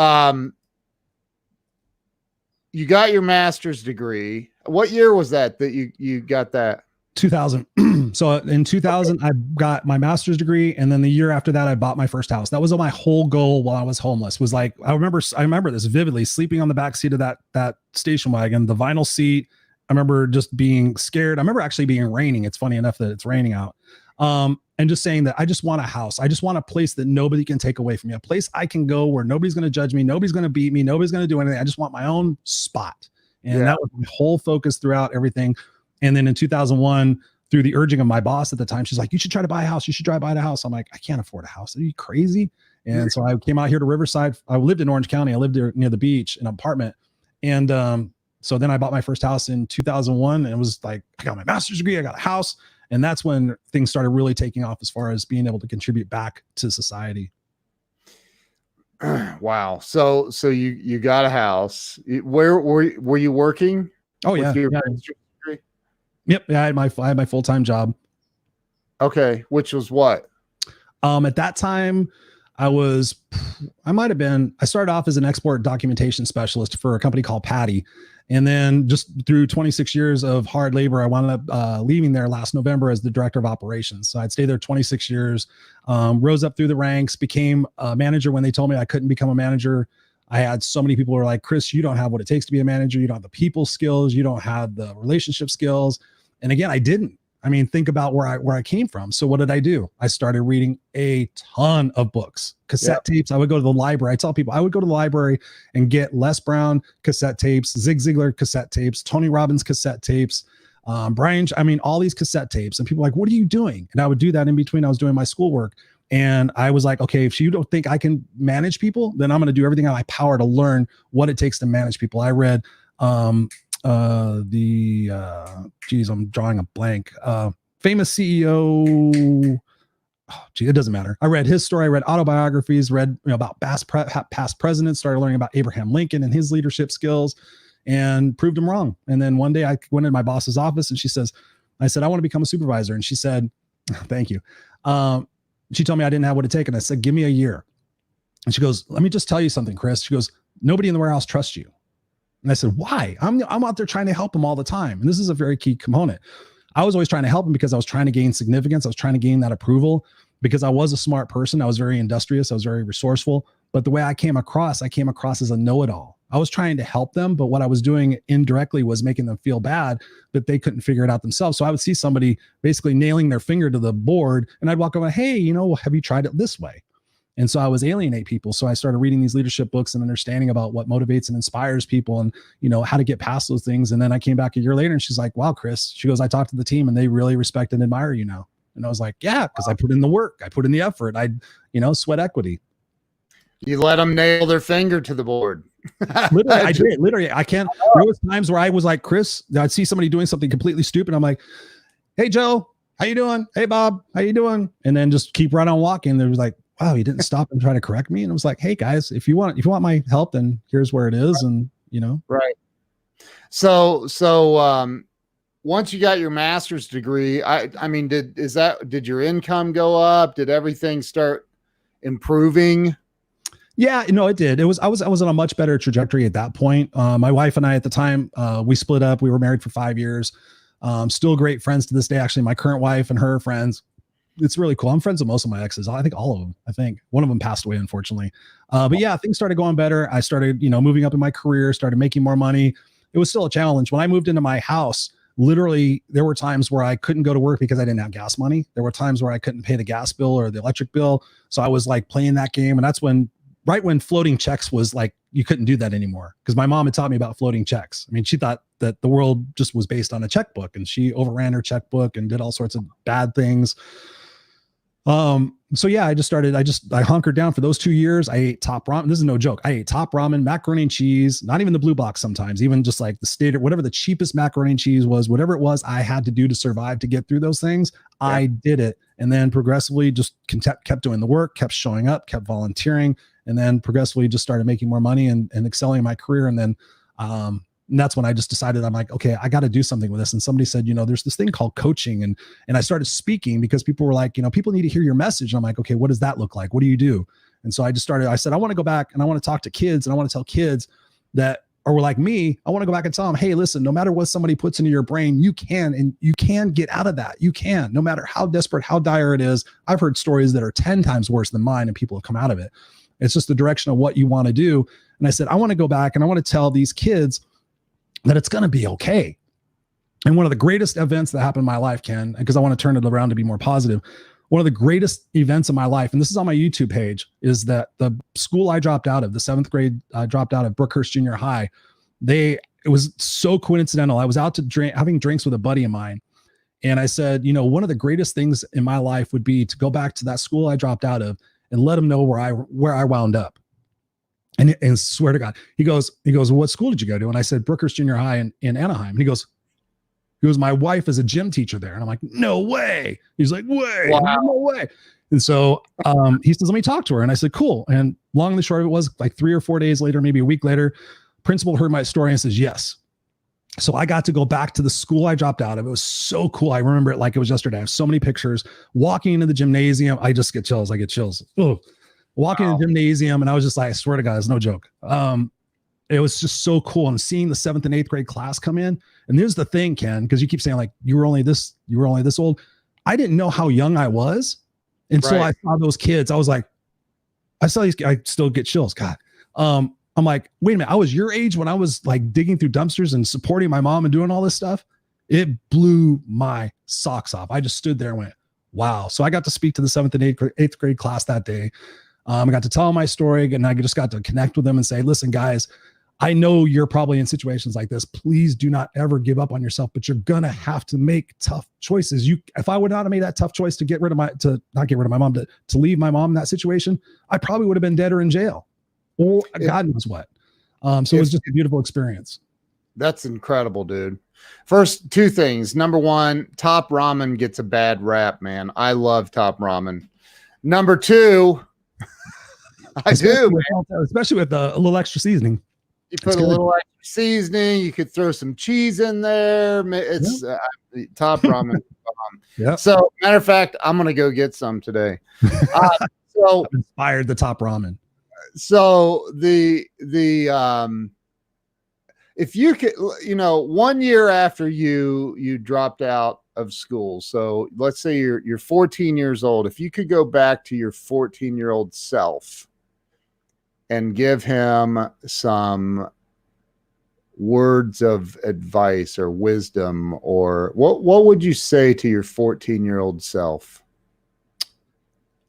you got your master's degree. What year was that you got that? 2000. So in 2000, I got my master's degree, and then the year after that, I bought my first house. That was my whole goal while I was homeless. Was like I remember this vividly, sleeping on the back seat of that station wagon, the vinyl seat. I remember just being scared. I remember actually being raining. It's funny enough that it's raining out. And just saying that I just want a house. I just want a place that nobody can take away from me, a place I can go where nobody's going to judge me, nobody's going to beat me, nobody's going to do anything. I just want my own spot. And that was my whole focus throughout everything. And then in 2001, through the urging of my boss at the time, she's like, you should try to buy a house. You should try to buy a house. I'm like, I can't afford a house. Are you crazy? And so I came out here to Riverside. I lived in Orange County. I lived there near the beach in an apartment. And so then I bought my first house in 2001, and it was like, I got my master's degree, I got a house. And that's when things started really taking off as far as being able to contribute back to society. Wow. So you got a house. Where were you working? Oh yeah. Yep. Yeah, I had my full-time job. Okay. Which was what? At that time, I started off as an export documentation specialist for a company called Patty. And then just through 26 years of hard labor, I wound up leaving there last November as the director of operations. So I'd stayed there 26 years, rose up through the ranks, became a manager when they told me I couldn't become a manager. I had so many people who were like, Chris, you don't have what it takes to be a manager. You don't have the people skills. You don't have the relationship skills. And again, I didn't. I mean, think about where I came from. So what did I do? I started reading a ton of books, cassette tapes. I would go to the library. I tell people I would go to the library and get Les Brown cassette tapes, Zig Ziglar cassette tapes, Tony Robbins cassette tapes, all these cassette tapes. And people were like, what are you doing? And I would do that in between. I was doing my schoolwork. And I was like, okay, if you don't think I can manage people, then I'm going to do everything in my power to learn what it takes to manage people. I read, I'm drawing a blank, famous CEO. It doesn't matter. I read his story. I read autobiographies, read about past presidents, started learning about Abraham Lincoln and his leadership skills, and proved him wrong. And then one day I went in my boss's office and I said, I want to become a supervisor. And she said, thank you. She told me I didn't have what it takes. And I said, give me a year. And she goes, let me just tell you something, Chris. She goes, nobody in the warehouse trusts you. And I said, why? I'm out there trying to help them all the time. And this is a very key component. I was always trying to help them because I was trying to gain significance. I was trying to gain that approval because I was a smart person. I was very industrious. I was very resourceful. But the way I came across as a know-it-all. I was trying to help them, but what I was doing indirectly was making them feel bad that they couldn't figure it out themselves. So I would see somebody basically nailing their finger to the board, and I'd walk over, hey, have you tried it this way? And so I was alienate people. So I started reading these leadership books and understanding about what motivates and inspires people and, how to get past those things. And then I came back a year later and she's like, wow, Chris, she goes, I talked to the team and they really respect and admire you now. And I was like, yeah, because I put in the work, I put in the effort, I sweat equity. You let them nail their finger to the board. Literally, I did. Literally, I can't. There was times where I was like, Chris, I'd see somebody doing something completely stupid. I'm like, hey, Joe, how you doing? Hey, Bob, how you doing? And then just keep right on walking. There was like, wow, he didn't stop and try to correct me. And I was like, hey guys, if you want my help, then here's where it is. And right. So once you got your master's degree, did your income go up? Did everything start improving? Yeah, it did. I was on a much better trajectory at that point. My wife and I at the time, we split up. We were married for 5 years. Still great friends to this day. Actually, my current wife and her friends. It's really cool. I'm friends with most of my exes. I think all of them. I think one of them passed away, unfortunately. But yeah, things started going better. I started, moving up in my career, started making more money. It was still a challenge. When I moved into my house, literally, there were times where I couldn't go to work because I didn't have gas money. There were times where I couldn't pay the gas bill or the electric bill. So I was like playing that game. And that's right when floating checks was like, you couldn't do that anymore. Because my mom had taught me about floating checks. I mean, she thought that the world just was based on a checkbook, and she overran her checkbook and did all sorts of bad things. So yeah, I hunkered down for those 2 years. I ate top ramen. This is no joke. I ate top ramen, macaroni and cheese, not even the blue box sometimes, even just like the standard, whatever the cheapest macaroni and cheese was, whatever it was I had to do to survive to get through those things. Yeah. I did it. And then progressively just kept doing the work, kept showing up, kept volunteering, and then progressively just started making more money and excelling in my career. And then, And that's when I just decided, I'm like, okay, I got to do something with this. And somebody said, there's this thing called coaching. And I started speaking because people were like, people need to hear your message. And I'm like, okay, what does that look like? What do you do? And so I said, I want to go back and I want to talk to kids, and I want to tell kids that are like me. I want to go back and tell them, hey, listen, no matter what somebody puts into your brain, you can get out of that. You can, no matter how desperate, how dire it is. I've heard stories that are 10 times worse than mine, and people have come out of it. It's just the direction of what you want to do. And I said, I want to go back and I want to tell these kids that it's going to be okay. And one of the greatest events that happened in my life, Ken, because I want to turn it around to be more positive. One of the greatest events of my life, and this is on my YouTube page, is that the school I dropped out of, the 7th grade, I dropped out of Brookhurst Junior High. It was so coincidental. I was out to having drinks with a buddy of mine. And I said, one of the greatest things in my life would be to go back to that school I dropped out of and let them know where I wound up. And swear to God, he goes, well, what school did you go to? And I said, Brookhurst Junior High in Anaheim. And he goes, my wife is a gym teacher there. And I'm like, no way. He's like, way, wow. No way. And so he says, let me talk to her. And I said, cool. And long and the short of it was, like 3 or 4 days later, maybe a week later, principal heard my story and says, yes. So I got to go back to the school I dropped out of. It was so cool. I remember it like it was yesterday. I have so many pictures. Walking into the gymnasium, I just get chills. I get chills. Ugh. Walking in the gymnasium, and I was just like, I swear to God, it's no joke. It was just so cool. And seeing the 7th and 8th grade class come in. And here's the thing, Ken, because you keep saying like, you were only this old. I didn't know how young I was until I saw those kids. I was like, I saw these, I still get chills. God. I'm like, wait a minute. I was your age when I was like digging through dumpsters and supporting my mom and doing all this stuff. It blew my socks off. I just stood there and went, wow. So I got to speak to the 7th and 8th grade class that day. I got to tell my story, and I just got to connect with them and say, listen, guys, I know you're probably in situations like this. Please do not ever give up on yourself, but you're going to have to make tough choices. If I would not have made that tough choice to leave my mom in that situation, I probably would have been dead or in jail or God knows what. So it was just a beautiful experience. That's incredible, dude. First, 2 things. Number 1, Top Ramen gets a bad rap, man. I love Top Ramen. Number 2, especially with a little extra seasoning. You put a little extra seasoning. You could throw some cheese in there. It's Top Ramen. Yeah. So, matter of fact, I'm gonna go get some today. So I've inspired the Top Ramen. So if you could, 1 year after you dropped out of school, so let's say you're 14 years old. If you could go back to your 14-year-old self and give him some words of advice or wisdom, or what would you say to your 14-year-old self?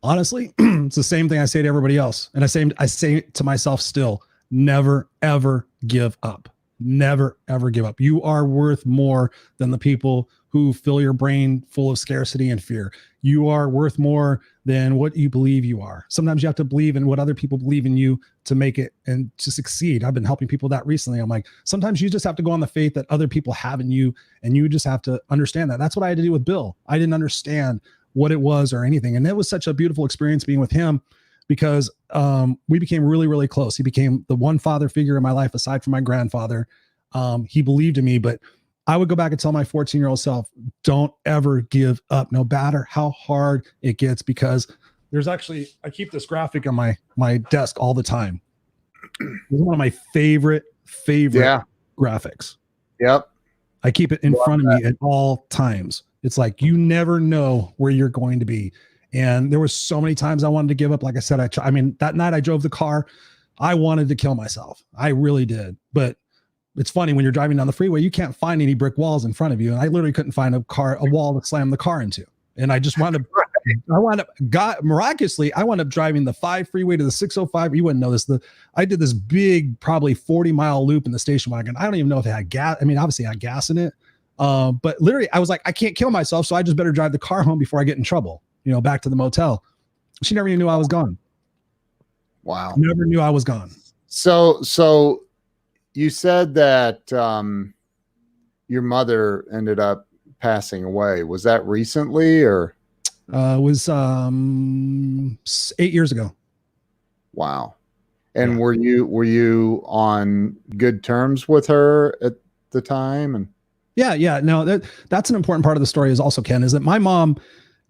Honestly, it's the same thing I say to everybody else. And I say to myself still, never, ever give up. Never, ever give up. You are worth more than the people who fill your brain full of scarcity and fear. You are worth more than what you believe you are. Sometimes you have to believe in what other people believe in you to make it and to succeed. I've been helping people that recently. I'm like, sometimes you just have to go on the faith that other people have in you, and you just have to understand that. That's what I had to do with Bill. I didn't understand what it was or anything. And it was such a beautiful experience being with him, because we became really, really close. He became the one father figure in my life aside from my grandfather. He believed in me, but I would go back and tell my 14-year-old self, don't ever give up, no matter how hard it gets, because there's actually, I keep this graphic on my desk all the time. It's one of my favorite graphics. Yep. I keep it in front of me at all times. It's like, you never know where you're going to be. And there were so many times I wanted to give up. Like I said, that night I drove the car, I wanted to kill myself. I really did. But it's funny, when you're driving down the freeway, you can't find any brick walls in front of you. And I literally couldn't find a wall to slam the car into. And I just wound up, miraculously, I wound up driving the 5 freeway to the 605. You wouldn't know this. I did this big, probably 40-mile loop in the station wagon. I don't even know if it had gas. I mean, obviously it had gas in it. But literally I was like, I can't kill myself. So I just better drive the car home before I get in trouble, back to the motel. She never even knew I was gone. Wow. Never knew I was gone. So you said that your mother ended up passing away. Was that recently, or? It was 8 years ago. Wow. And Yeah. were you on good terms with her at the time? And Yeah. No, that's an important part of the story is also, Ken, is that my mom,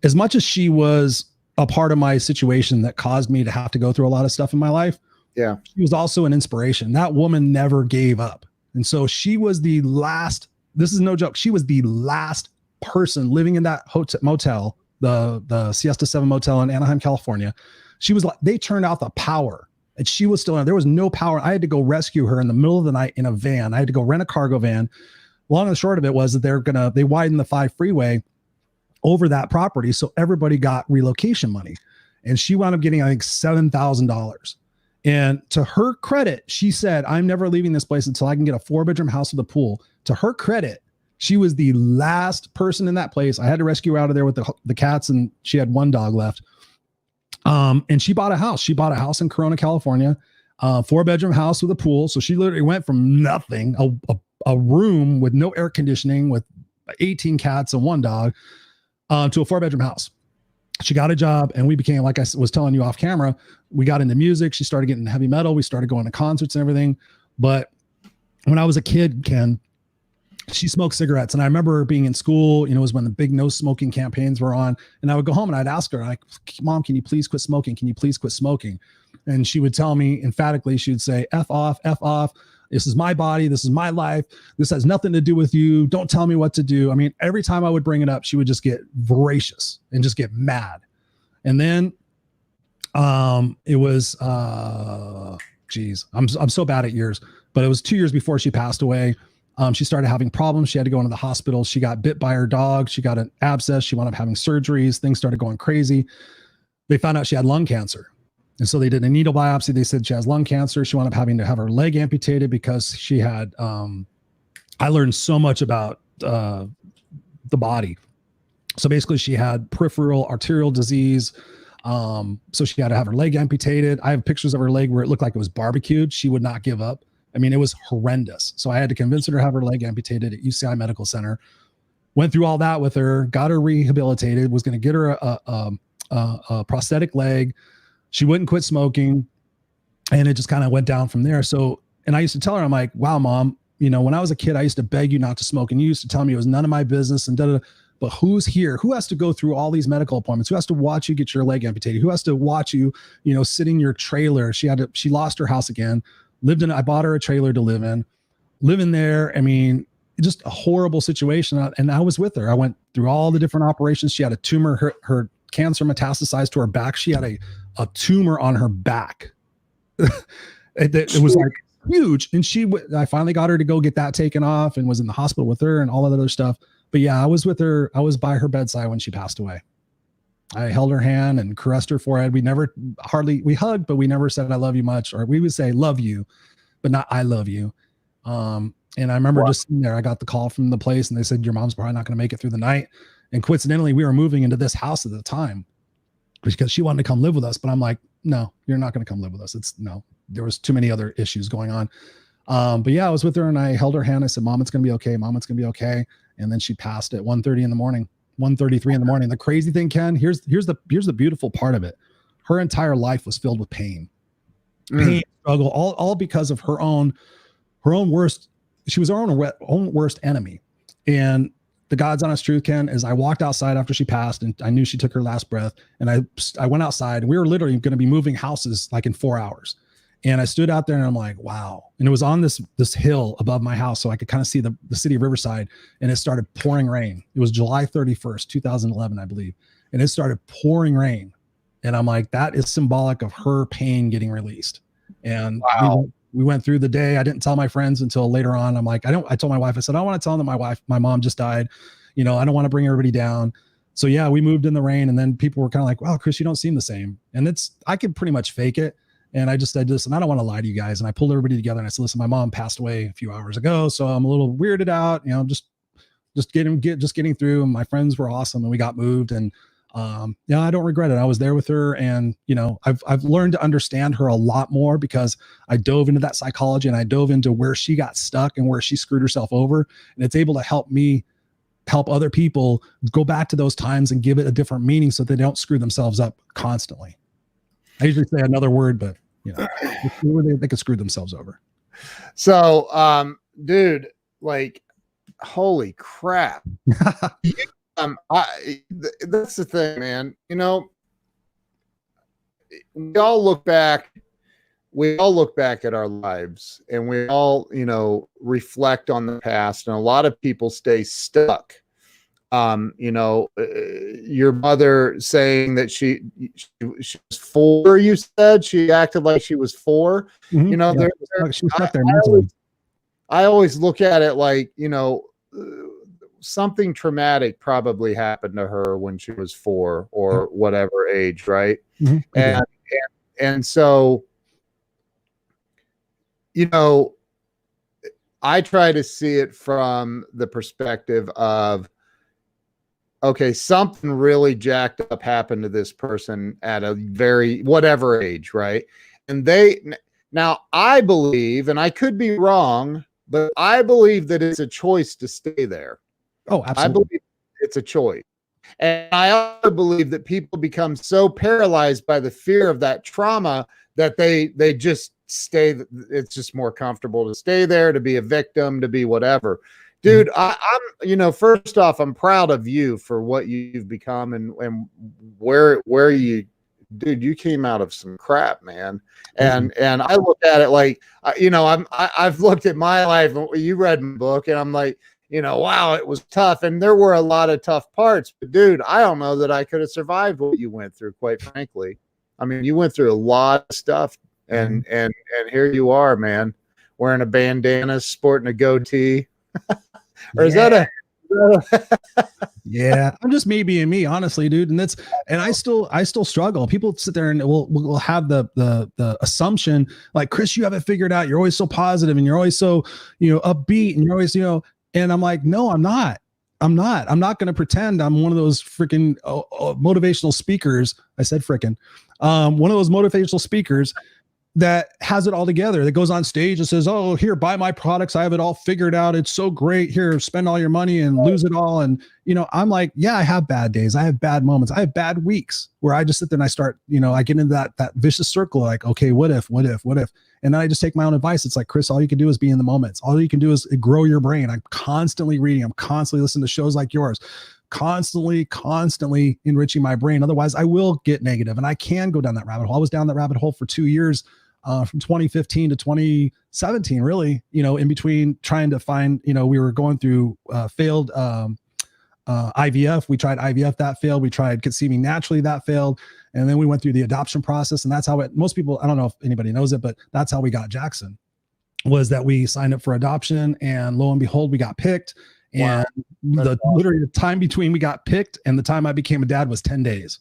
as much as she was a part of my situation that caused me to have to go through a lot of stuff in my life, yeah, she was also an inspiration. That woman never gave up. And so she was the last, this is no joke, she was the last person living in that motel, the Siesta 7 motel in Anaheim, California. She was like, they turned out the power and she was still in. There was no power. I had to go rescue her in the middle of the night in a van. I had to go rent a cargo van. Long and short of it was that they widened the 5 freeway over that property. So everybody got relocation money. And she wound up getting, I think, $7,000. And to her credit, she said, I'm never leaving this place until I can get a 4-bedroom house with a pool. To her credit, she was the last person in that place. I had to rescue her out of there with the cats, and she had 1 dog left. And she bought a house. She bought a house in Corona, California, 4-bedroom house with a pool. So she literally went from nothing, a room with no air conditioning with 18 cats and 1 dog, to a 4-bedroom house. She got a job, and we became, like I was telling you off camera, we got into music. She started getting heavy metal. We started going to concerts and everything. But when I was a kid, Ken, she smoked cigarettes. And I remember her being in school, it was when the big no smoking campaigns were on. And I would go home and I'd ask her, like, Mom, can you please quit smoking? Can you please quit smoking? And she would tell me emphatically, she would say, F off, F off. This is my body. This is my life. This has nothing to do with you. Don't tell me what to do. I mean, every time I would bring it up, she would just get voracious and just get mad. And then it was, I'm so bad at years, but it was 2 years before she passed away. She started having problems. She had to go into the hospital. She got bit by her dog. She got an abscess. She wound up having surgeries. Things started going crazy. They found out she had lung cancer. And so they did a needle biopsy. They said she has lung cancer. She wound up having to have her leg amputated because she had, I learned so much about the body. So basically she had peripheral arterial disease. So she had to have her leg amputated. I have pictures of her leg where it looked like it was barbecued. She would not give up. I mean, it was horrendous. So I had to convince her to have her leg amputated at UCI Medical Center. Went through all that with her, got her rehabilitated, was going to get her a prosthetic leg. She wouldn't quit smoking. And it just kind of went down from there. So, and I used to tell her, I'm like, wow, Mom, when I was a kid, I used to beg you not to smoke. And you used to tell me it was none of my business and da-da-da. But who's here? Who has to go through all these medical appointments? Who has to watch you get your leg amputated? Who has to watch you, sit in your trailer? She lost her house again. I bought her a trailer to live in there. I mean, just a horrible situation. And I was with her. I went through all the different operations. She had a tumor, her cancer metastasized to her back. She had a tumor on her back. it was like huge. And I finally got her to go get that taken off and was in the hospital with her and all that other stuff. But yeah, I was with her. I was by her bedside when she passed away. I held her hand and caressed her forehead. We hugged, but we never said I love you much, or we would say love you, but not I love you. And I remember just sitting there, I got the call from the place and they said, your mom's probably not going to make it through the night. And coincidentally, we were moving into this house at the time because she wanted to come live with us. But I'm like, no, you're not going to come live with us. There was too many other issues going on. But yeah, I was with her and I held her hand. I said, Mom, it's going to be okay. Mom, it's going to be okay. And then she passed at 1:30 in the morning. 1:33 in the morning. The crazy thing, Ken, here's the beautiful part of it. Her entire life was filled with pain, struggle, all because of her own worst. She was her own worst enemy. And the God's honest truth, Ken, is I walked outside after she passed and I knew she took her last breath. And I went outside and we were literally going to be moving houses like in 4 hours. And I stood out there and I'm like, wow. And it was on this hill above my house. So I could kind of see the city of Riverside, and it started pouring rain. It was July 31st, 2011, I believe. And it started pouring rain. And I'm like, that is symbolic of her pain getting released. And wow. We went through the day. I didn't tell my friends until later on. I'm like, I told my wife, I said, I don't want to tell them that my mom just died. I don't want to bring everybody down. So yeah, we moved in the rain, and then people were kind of like, wow, Chris, you don't seem the same. And I could pretty much fake it. And I just said, listen, I don't want to lie to you guys. And I pulled everybody together and I said, listen, my mom passed away a few hours ago. So I'm a little weirded out, just getting through. And my friends were awesome and we got moved. And I don't regret it. I was there with her, and I've learned to understand her a lot more because I dove into that psychology and I dove into where she got stuck and where she screwed herself over. And it's able to help me help other people go back to those times and give it a different meaning so they don't screw themselves up constantly. I usually say another word, but they could screw themselves over. So, dude, like, holy crap. That's the thing, man. You know, we all look back at our lives, and we all, you know, reflect on the past, and a lot of people stay stuck. You know, your mother saying that she was 4, you said she acted like she was 4. Mm-hmm. You know, She was stuck there mentally. I always look at it like, you know, something traumatic probably happened to her when she was 4 or whatever age, right? Mm-hmm. And so, you know, I try to see it from the perspective of, okay, something really jacked up happened to this person at a very whatever age, right? And now I believe, and I could be wrong, but I believe that it's a choice to stay there. Oh, absolutely. I believe it's a choice. And I also believe that people become so paralyzed by the fear of that trauma that they just stay. It's just more comfortable to stay there, to be a victim, to be whatever. Dude, I'm, you know, first off, I'm proud of you for what you've become and where you, dude, you came out of some crap, man. And I look at it like, you know, I've looked at my life. You read my book, and I'm like, you know, wow, it was tough, and there were a lot of tough parts. But dude, I don't know that I could have survived what you went through. Quite frankly, I mean, you went through a lot of stuff, and here you are, man, wearing a bandana, sporting a goatee. Or is that yeah, I'm just me being me, honestly, dude. And I still struggle. People sit there and will have the assumption like, Chris, you have it figured out. You're always so positive, and you're always so, you know, upbeat, and you're always, you know, and I'm like, no, I'm not. I'm not going to pretend I'm one of those freaking motivational speakers. I said freaking, one of those motivational speakers that has it all together, that goes on stage and says, oh, here, buy my products. I have it all figured out. It's so great. Here, spend all your money and lose it all. And, you know, I'm like, yeah, I have bad days. I have bad moments. I have bad weeks where I just sit there and I start, you know, I get into that vicious circle. Like, okay, what if? And then I just take my own advice. It's like, Chris, all you can do is be in the moments. All you can do is grow your brain. I'm constantly reading. I'm constantly listening to shows like yours, constantly enriching my brain. Otherwise I will get negative, and I can go down that rabbit hole. I was down that rabbit hole for 2 years, from 2015 to 2017, really, you know, in between trying to find, you know, we were going through failed IVF. We tried IVF, that failed. We tried conceiving naturally, that failed. And then we went through the adoption process. And that's how most people, I don't know if anybody knows it, but that's how we got Jackson, was that we signed up for adoption, and lo and behold, we got picked. And literally the time between we got picked and the time I became a dad was 10 days.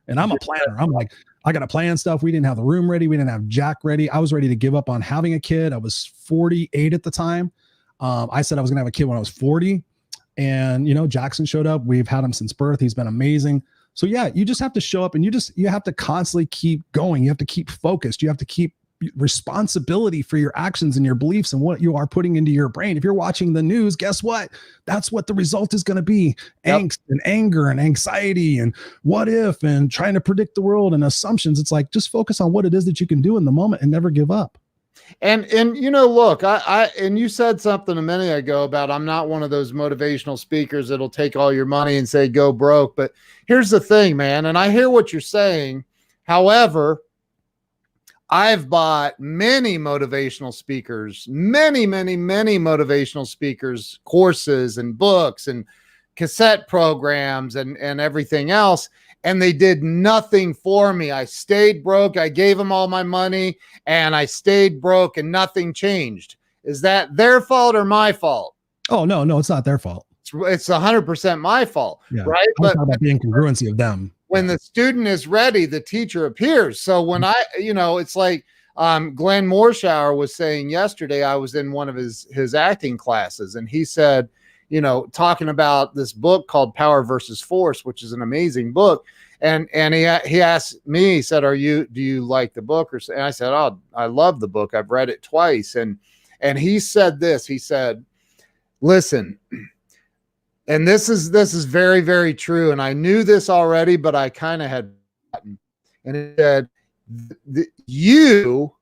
And I'm a planner. I'm like, I got to plan stuff. We didn't have the room ready. We didn't have Jack ready. I was ready to give up on having a kid. I was 48 at the time. I said I was going to have a kid when I was 40. And, you know, Jackson showed up. We've had him since birth. He's been amazing. So yeah, you just have to show up, and you have to constantly keep going. You have to keep focused. You have to keep responsibility for your actions and your beliefs and what you are putting into your brain. If you're watching the news, guess what? That's what the result is going to be. Yep. Angst and anger and anxiety and what if, and trying to predict the world and assumptions. It's like, just focus on what it is that you can do in the moment and never give up. And you know, look, I and you said something a minute ago about, I'm not one of those motivational speakers that'll take all your money and say go broke. But here's the thing, man, and I hear what you're saying. However, I've bought many motivational speakers, many motivational speakers, courses and books and cassette programs and everything else. And they did nothing for me. I stayed broke. I gave them all my money and I stayed broke, and nothing changed. Is that their fault or my fault? Oh, no, it's not their fault. It's 100% my fault, right? But about the incongruency of them. When the student is ready, the teacher appears. So when it's like Glenn Morshower was saying yesterday, I was in one of his acting classes, and he said, you know, talking about this book called Power versus Force, which is an amazing book. And he asked me, he said, do you like the book? And I said, oh, I love the book. I've read it twice. And he said this, he said, listen, and this is very, very true. And I knew this already, but I kind of had forgotten. And it said, You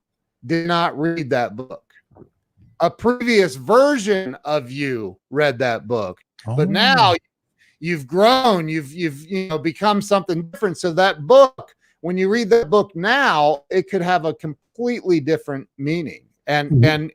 did not read that book. A previous version of you read that book, but now you've grown, you've become something different. So that book, when you read that book now, it could have a completely different meaning. And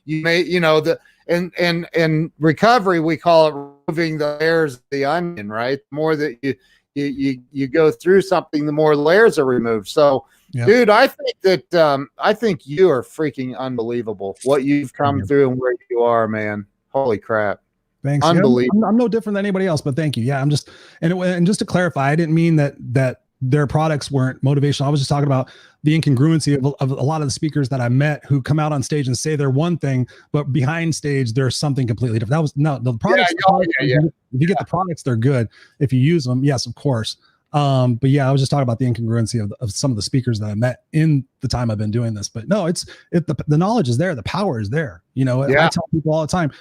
you may, in recovery, we call it removing the layers of the onion, right? The more that you go through something, the more layers are removed. So, dude, I think you are freaking unbelievable. What you've come through and where you are, man. Holy crap. Thanks. Unbelievable. Yeah, I'm no different than anybody else, but thank you. Yeah, I'm just, and just to clarify, I didn't mean that their products weren't motivational. I was just talking about the incongruency of a lot of the speakers that I met who come out on stage and say they're one thing, but behind stage, there's something completely different. That was the products. If you get the products, they're good. If you use them, yes, of course. But yeah, I was just talking about the incongruency of some of the speakers that I met in the time I've been doing this. But no, the knowledge is there. The power is there. I tell people all the time,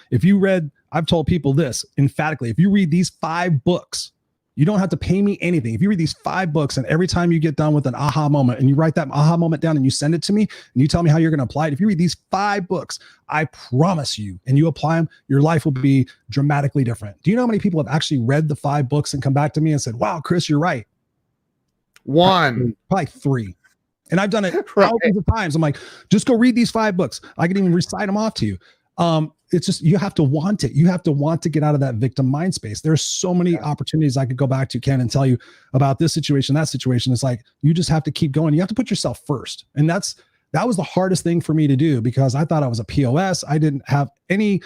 I've told people this emphatically, if you read these 5 books, you don't have to pay me anything. If you read these 5 books and every time you get done with an aha moment and you write that aha moment down and you send it to me and you tell me how you're going to apply it, if you read these 5 books, I promise you, and you apply them, your life will be dramatically different. Do you know how many people have actually read the 5 books and come back to me and said, wow, Chris, you're right? Probably 3. And I've done it thousands of times. I'm like, just go read these 5 books. I can even recite them off to you. It's just, you have to want it. You have to want to get out of that victim mind space. There's so many opportunities I could go back to, Ken, and tell you about this situation, that situation. It's like, you just have to keep going. You have to put yourself first. And that was the hardest thing for me to do, because I thought I was a POS. I didn't have any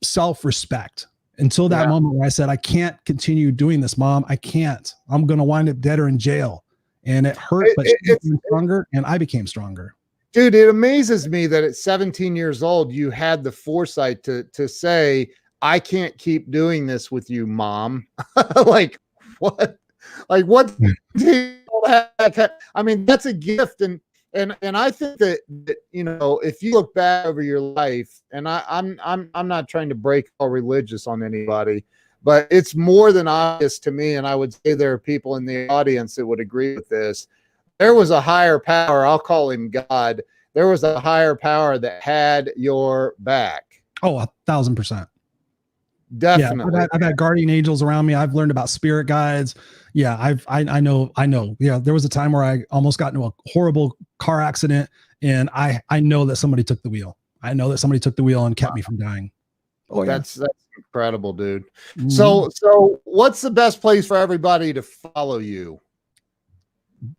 self-respect until that moment where I said, I can't continue doing this, Mom. I can't. I'm going to wind up dead or in jail. And it hurt, but she became stronger and I became stronger. Dude, it amazes me that at 17 years old, you had the foresight to say, I can't keep doing this with you, Mom. Like, what? Like, what? I mean, that's a gift. And I think that if you look back over your life, and I'm not trying to break all religious on anybody, but it's more than obvious to me. And I would say there are people in the audience that would agree with this. There was a higher power. I'll call him God. There was a higher power that had your back. Oh, 1,000%. Definitely. Yeah, I've had guardian angels around me. I've learned about spirit guides. Yeah, I know. Yeah, there was a time where I almost got into a horrible car accident, and I know that somebody took the wheel. I know that somebody took the wheel and kept me from dying. Oh, yeah. That's incredible, dude. Mm-hmm. So what's the best place for everybody to follow you?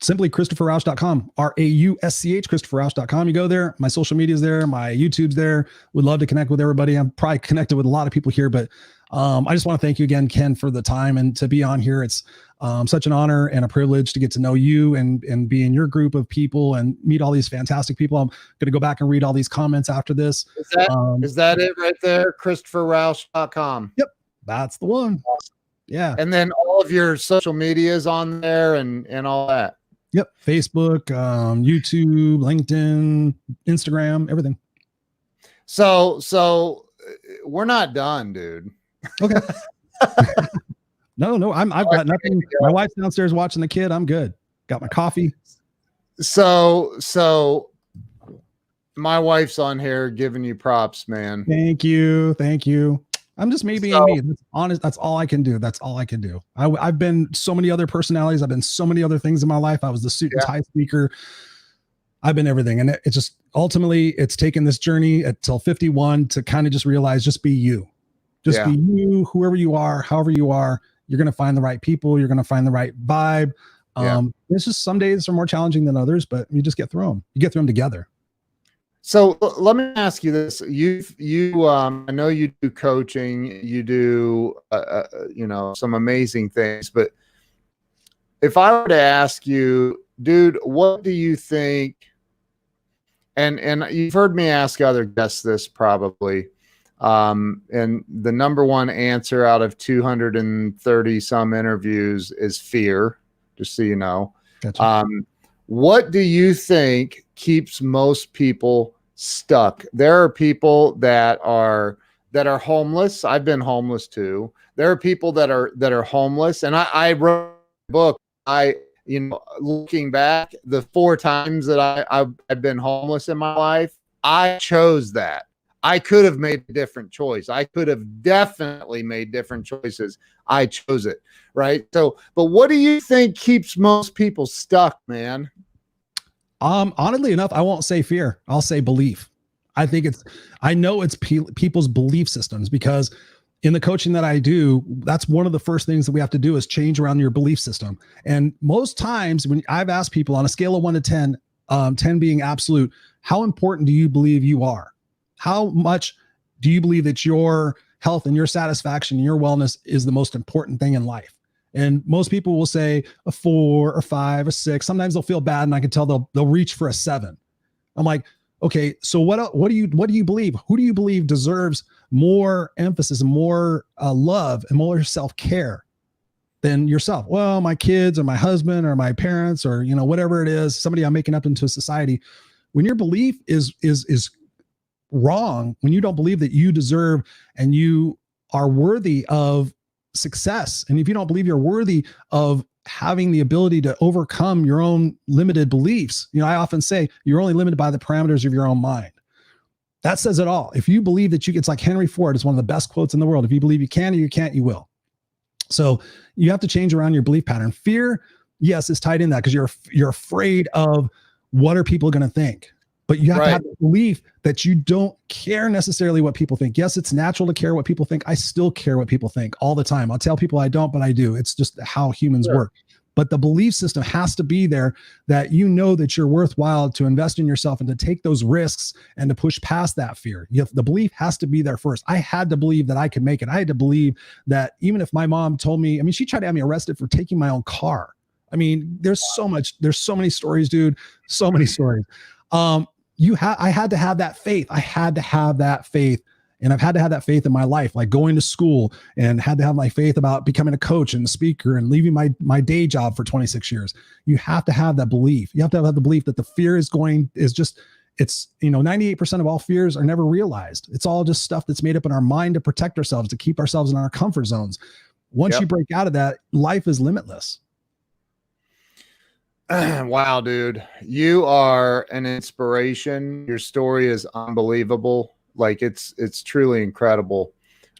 Simply ChristopherRausch.com, RAUSCH, ChristopherRausch.com. You go there. My social media is there. My YouTube's there. Would love to connect with everybody. I'm probably connected with a lot of people here, but I just want to thank you again, Ken, for the time and to be on here. It's such an honor and a privilege to get to know you and be in your group of people and meet all these fantastic people. I'm going to go back and read all these comments after this. Is that it right there? ChristopherRausch.com. Yep. That's the one. Awesome. Yeah. And then all of your social media is on there and all that. Yep. Facebook, YouTube, LinkedIn, Instagram, everything. So we're not done, dude. Okay. No, I've got nothing. My wife's downstairs watching the kid. I'm good. Got my coffee. So my wife's on here giving you props, man. Thank you. I'm just me being me. That's honest. That's all I can do. I've been so many other personalities. I've been so many other things in my life. I was the suit and tie speaker. I've been everything. And it just ultimately it's taken this journey until 51 to kind of just realize, just be you. Just be you, whoever you are, however you are. You're going to find the right people. You're going to find the right vibe. It's just some days are more challenging than others, but you just get through them. You get through them together. So let me ask you this. I know you do coaching, you do, some amazing things, but if I were to ask you, dude, what do you think? And you've heard me ask other guests this probably. And the number one answer out of 230 some interviews is fear, just so you know. Gotcha. What do you think keeps most people stuck? There are people that are homeless. I've been homeless too. There are people that are homeless. And I wrote a book. looking back, the 4 times that I've been homeless in my life, I chose that. I could have made a different choice. I could have definitely made different choices. I chose it, right? So, but what do you think keeps most people stuck, man? Oddly enough, I won't say fear. I'll say belief. I know it's people's belief systems, because in the coaching that I do, that's one of the first things that we have to do is change around your belief system. And most times when I've asked people on a scale of 1 to 10, 10 being absolute, how important do you believe you are? How much do you believe that your health and your satisfaction and your wellness is the most important thing in life? And most people will say a 4 or 5 or 6. Sometimes they'll feel bad, and I can tell they'll reach for a 7. I'm like, okay, so what do you believe? Who do you believe deserves more emphasis and more love and more self-care than yourself? Well, my kids or my husband or my parents, or whatever it is, somebody I'm making up into society. When your belief is wrong, when you don't believe that you deserve and you are worthy of success, and if you don't believe you're worthy of having the ability to overcome your own limited beliefs, I often say you're only limited by the parameters of your own mind. That says it all. If you believe that it's like Henry Ford, it's one of the best quotes in the world. If you believe you can or you can't, you will. So you have to change around your belief pattern. Fear, yes, is tied in that, because you're afraid of what are people going to think. But you have to have the belief that you don't care necessarily what people think. Yes, it's natural to care what people think. I still care what people think all the time. I'll tell people I don't, but I do. It's just how humans work. But the belief system has to be there, that that you're worthwhile to invest in yourself and to take those risks and to push past that fear. The belief has to be there first. I had to believe that I could make it. I had to believe that even if my mom told me, she tried to have me arrested for taking my own car. There's so many stories, dude. So many stories. I had to have that faith. I had to have that faith. And I've had to have that faith in my life, like going to school, and had to have my faith about becoming a coach and a speaker and leaving my day job for 26 years. You have to have that belief. You have to have the belief that the fear it's 98% of all fears are never realized. It's all just stuff that's made up in our mind to protect ourselves, to keep ourselves in our comfort zones. Once you break out of that, life is limitless. Wow, dude, you are an inspiration. Your story is unbelievable. Like it's truly incredible.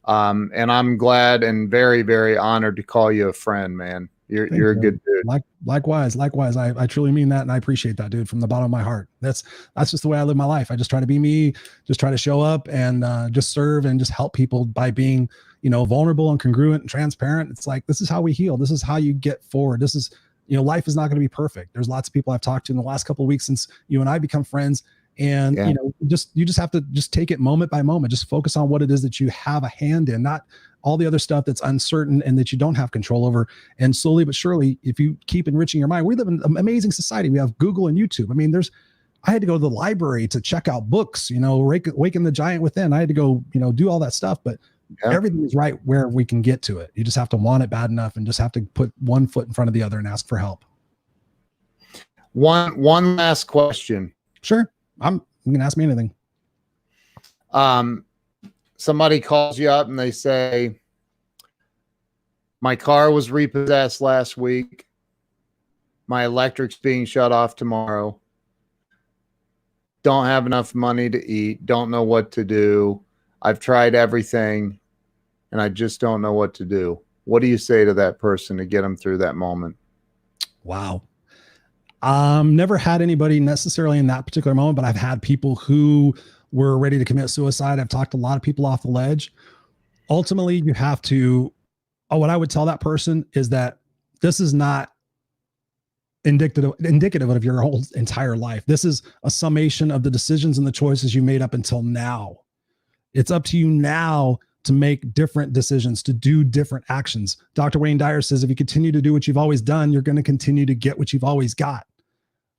And I'm glad and very, very honored to call you a friend, man. You're a good dude. Likewise. I truly mean that. And I appreciate that, dude, from the bottom of my heart. That's just the way I live my life. I just try to be me, just try to show up and just serve and just help people by being, vulnerable and congruent and transparent. It's like, this is how we heal. This is how you get forward. This is, life is not going to be perfect. There's lots of people I've talked to in the last couple of weeks since you and I become friends. And, you just have to just take it moment by moment, just focus on what it is that you have a hand in, not all the other stuff that's uncertain and that you don't have control over. And slowly but surely, if you keep enriching your mind, we live in an amazing society. We have Google and YouTube. I had to go to the library to check out books, Waking the Giant Within. I had to go, do all that stuff, but everything is right where we can get to it. You just have to want it bad enough and just have to put one foot in front of the other and ask for help. One last question. Sure. You can ask me anything. Somebody calls you up and they say, my car was repossessed last week. My electric's being shut off tomorrow. Don't have enough money to eat. Don't know what to do. I've tried everything and I just don't know what to do. What do you say to that person to get them through that moment? Wow. Never had anybody necessarily in that particular moment, but I've had people who were ready to commit suicide. I've talked a lot of people off the ledge. Ultimately, you have to, what I would tell that person is that this is not indicative of your whole entire life. This is a summation of the decisions and the choices you made up until now. It's up to you now to make different decisions, to do different actions. Dr. Wayne Dyer says, if you continue to do what you've always done, you're going to continue to get what you've always got.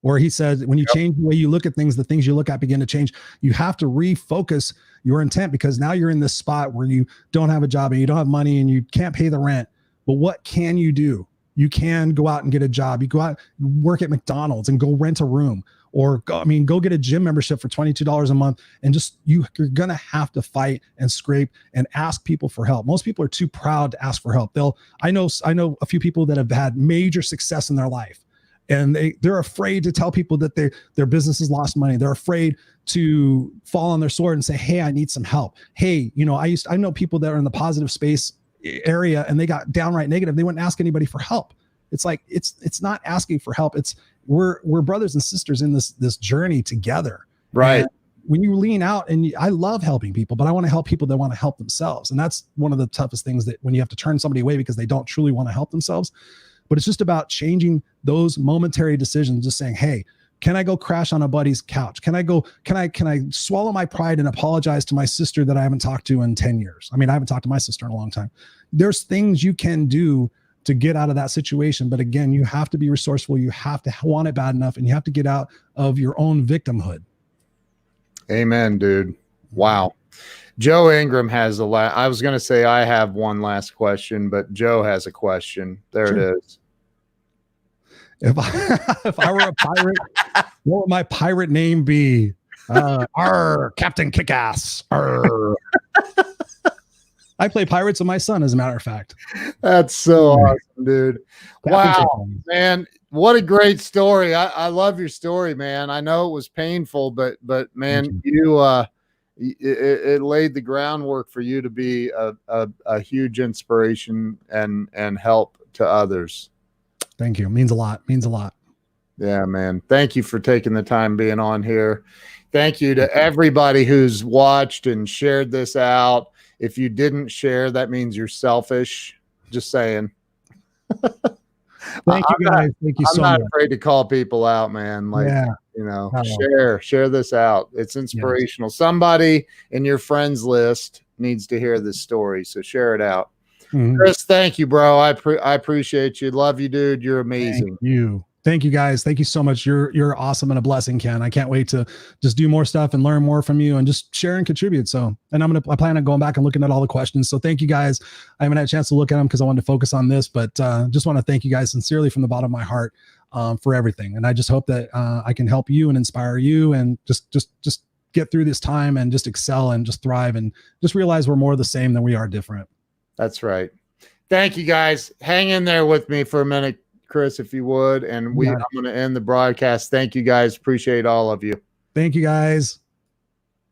Or he said, when you change the way you look at things, the things you look at begin to change. You have to refocus your intent, because now you're in this spot where you don't have a job and you don't have money and you can't pay the rent. But what can you do? You can go out and get a job. You go out, work at McDonald's and go rent a room, or go get a gym membership for $22 a month. And just, you're going to have to fight and scrape and ask people for help. Most people are too proud to ask for help. I know a few people that have had major success in their life. and they're afraid to tell people that their business has lost money. They're afraid to fall on their sword and say, hey, I need some help. Hey, I know people that are in the positive space area and they got downright negative. They wouldn't ask anybody for help. It's like, it's not asking for help. It's we're brothers and sisters in this journey together. Right. And when you lean out, and I love helping people, but I want to help people that want to help themselves. And that's one of the toughest things, that when you have to turn somebody away because they don't truly want to help themselves. But it's just about changing those momentary decisions, just saying, hey, can I go crash on a buddy's couch? Can I swallow my pride and apologize to my sister that I haven't talked to in 10 years? I mean, I haven't talked to my sister in a long time. There's things you can do to get out of that situation. But again, you have to be resourceful. You have to want it bad enough, and you have to get out of your own victimhood. Amen, dude. Wow. Joe Ingram has I was going to say I have one last question, but Joe has a question. There It is. If I were a pirate, what would my pirate name be? Captain Kickass. I play pirates with my son, as a matter of fact. That's so awesome, dude. Wow, man. What a great story. I love your story, man. I know it was painful, but man, it laid the groundwork for you to be a huge inspiration and help to others. Thank you. It means a lot. Yeah, man. Thank you for taking the time being on here. Thank you to everybody who's watched and shared this out. If you didn't share, that means you're selfish. Just saying. Thank you guys. Thank you so much. I'm not afraid to call people out, man. Like, share this out. It's inspirational. Yes. Somebody in your friends list needs to hear this story. So share it out. Mm-hmm. Chris, thank you, bro. I appreciate you. Love you, dude. You're amazing. Thank you guys. Thank you so much. You're awesome and a blessing, Ken. I can't wait to just do more stuff and learn more from you and just share and contribute. So, and I plan on going back and looking at all the questions. So thank you guys. I haven't had a chance to look at them because I wanted to focus on this, but just want to thank you guys sincerely from the bottom of my heart for everything. And I just hope that I can help you and inspire you and just get through this time and just excel and just thrive and just realize we're more the same than we are different. That's right. Thank you guys. Hang in there with me for a minute, Chris, if you would. And I'm going to end the broadcast. Thank you guys. Appreciate all of you. Thank you guys.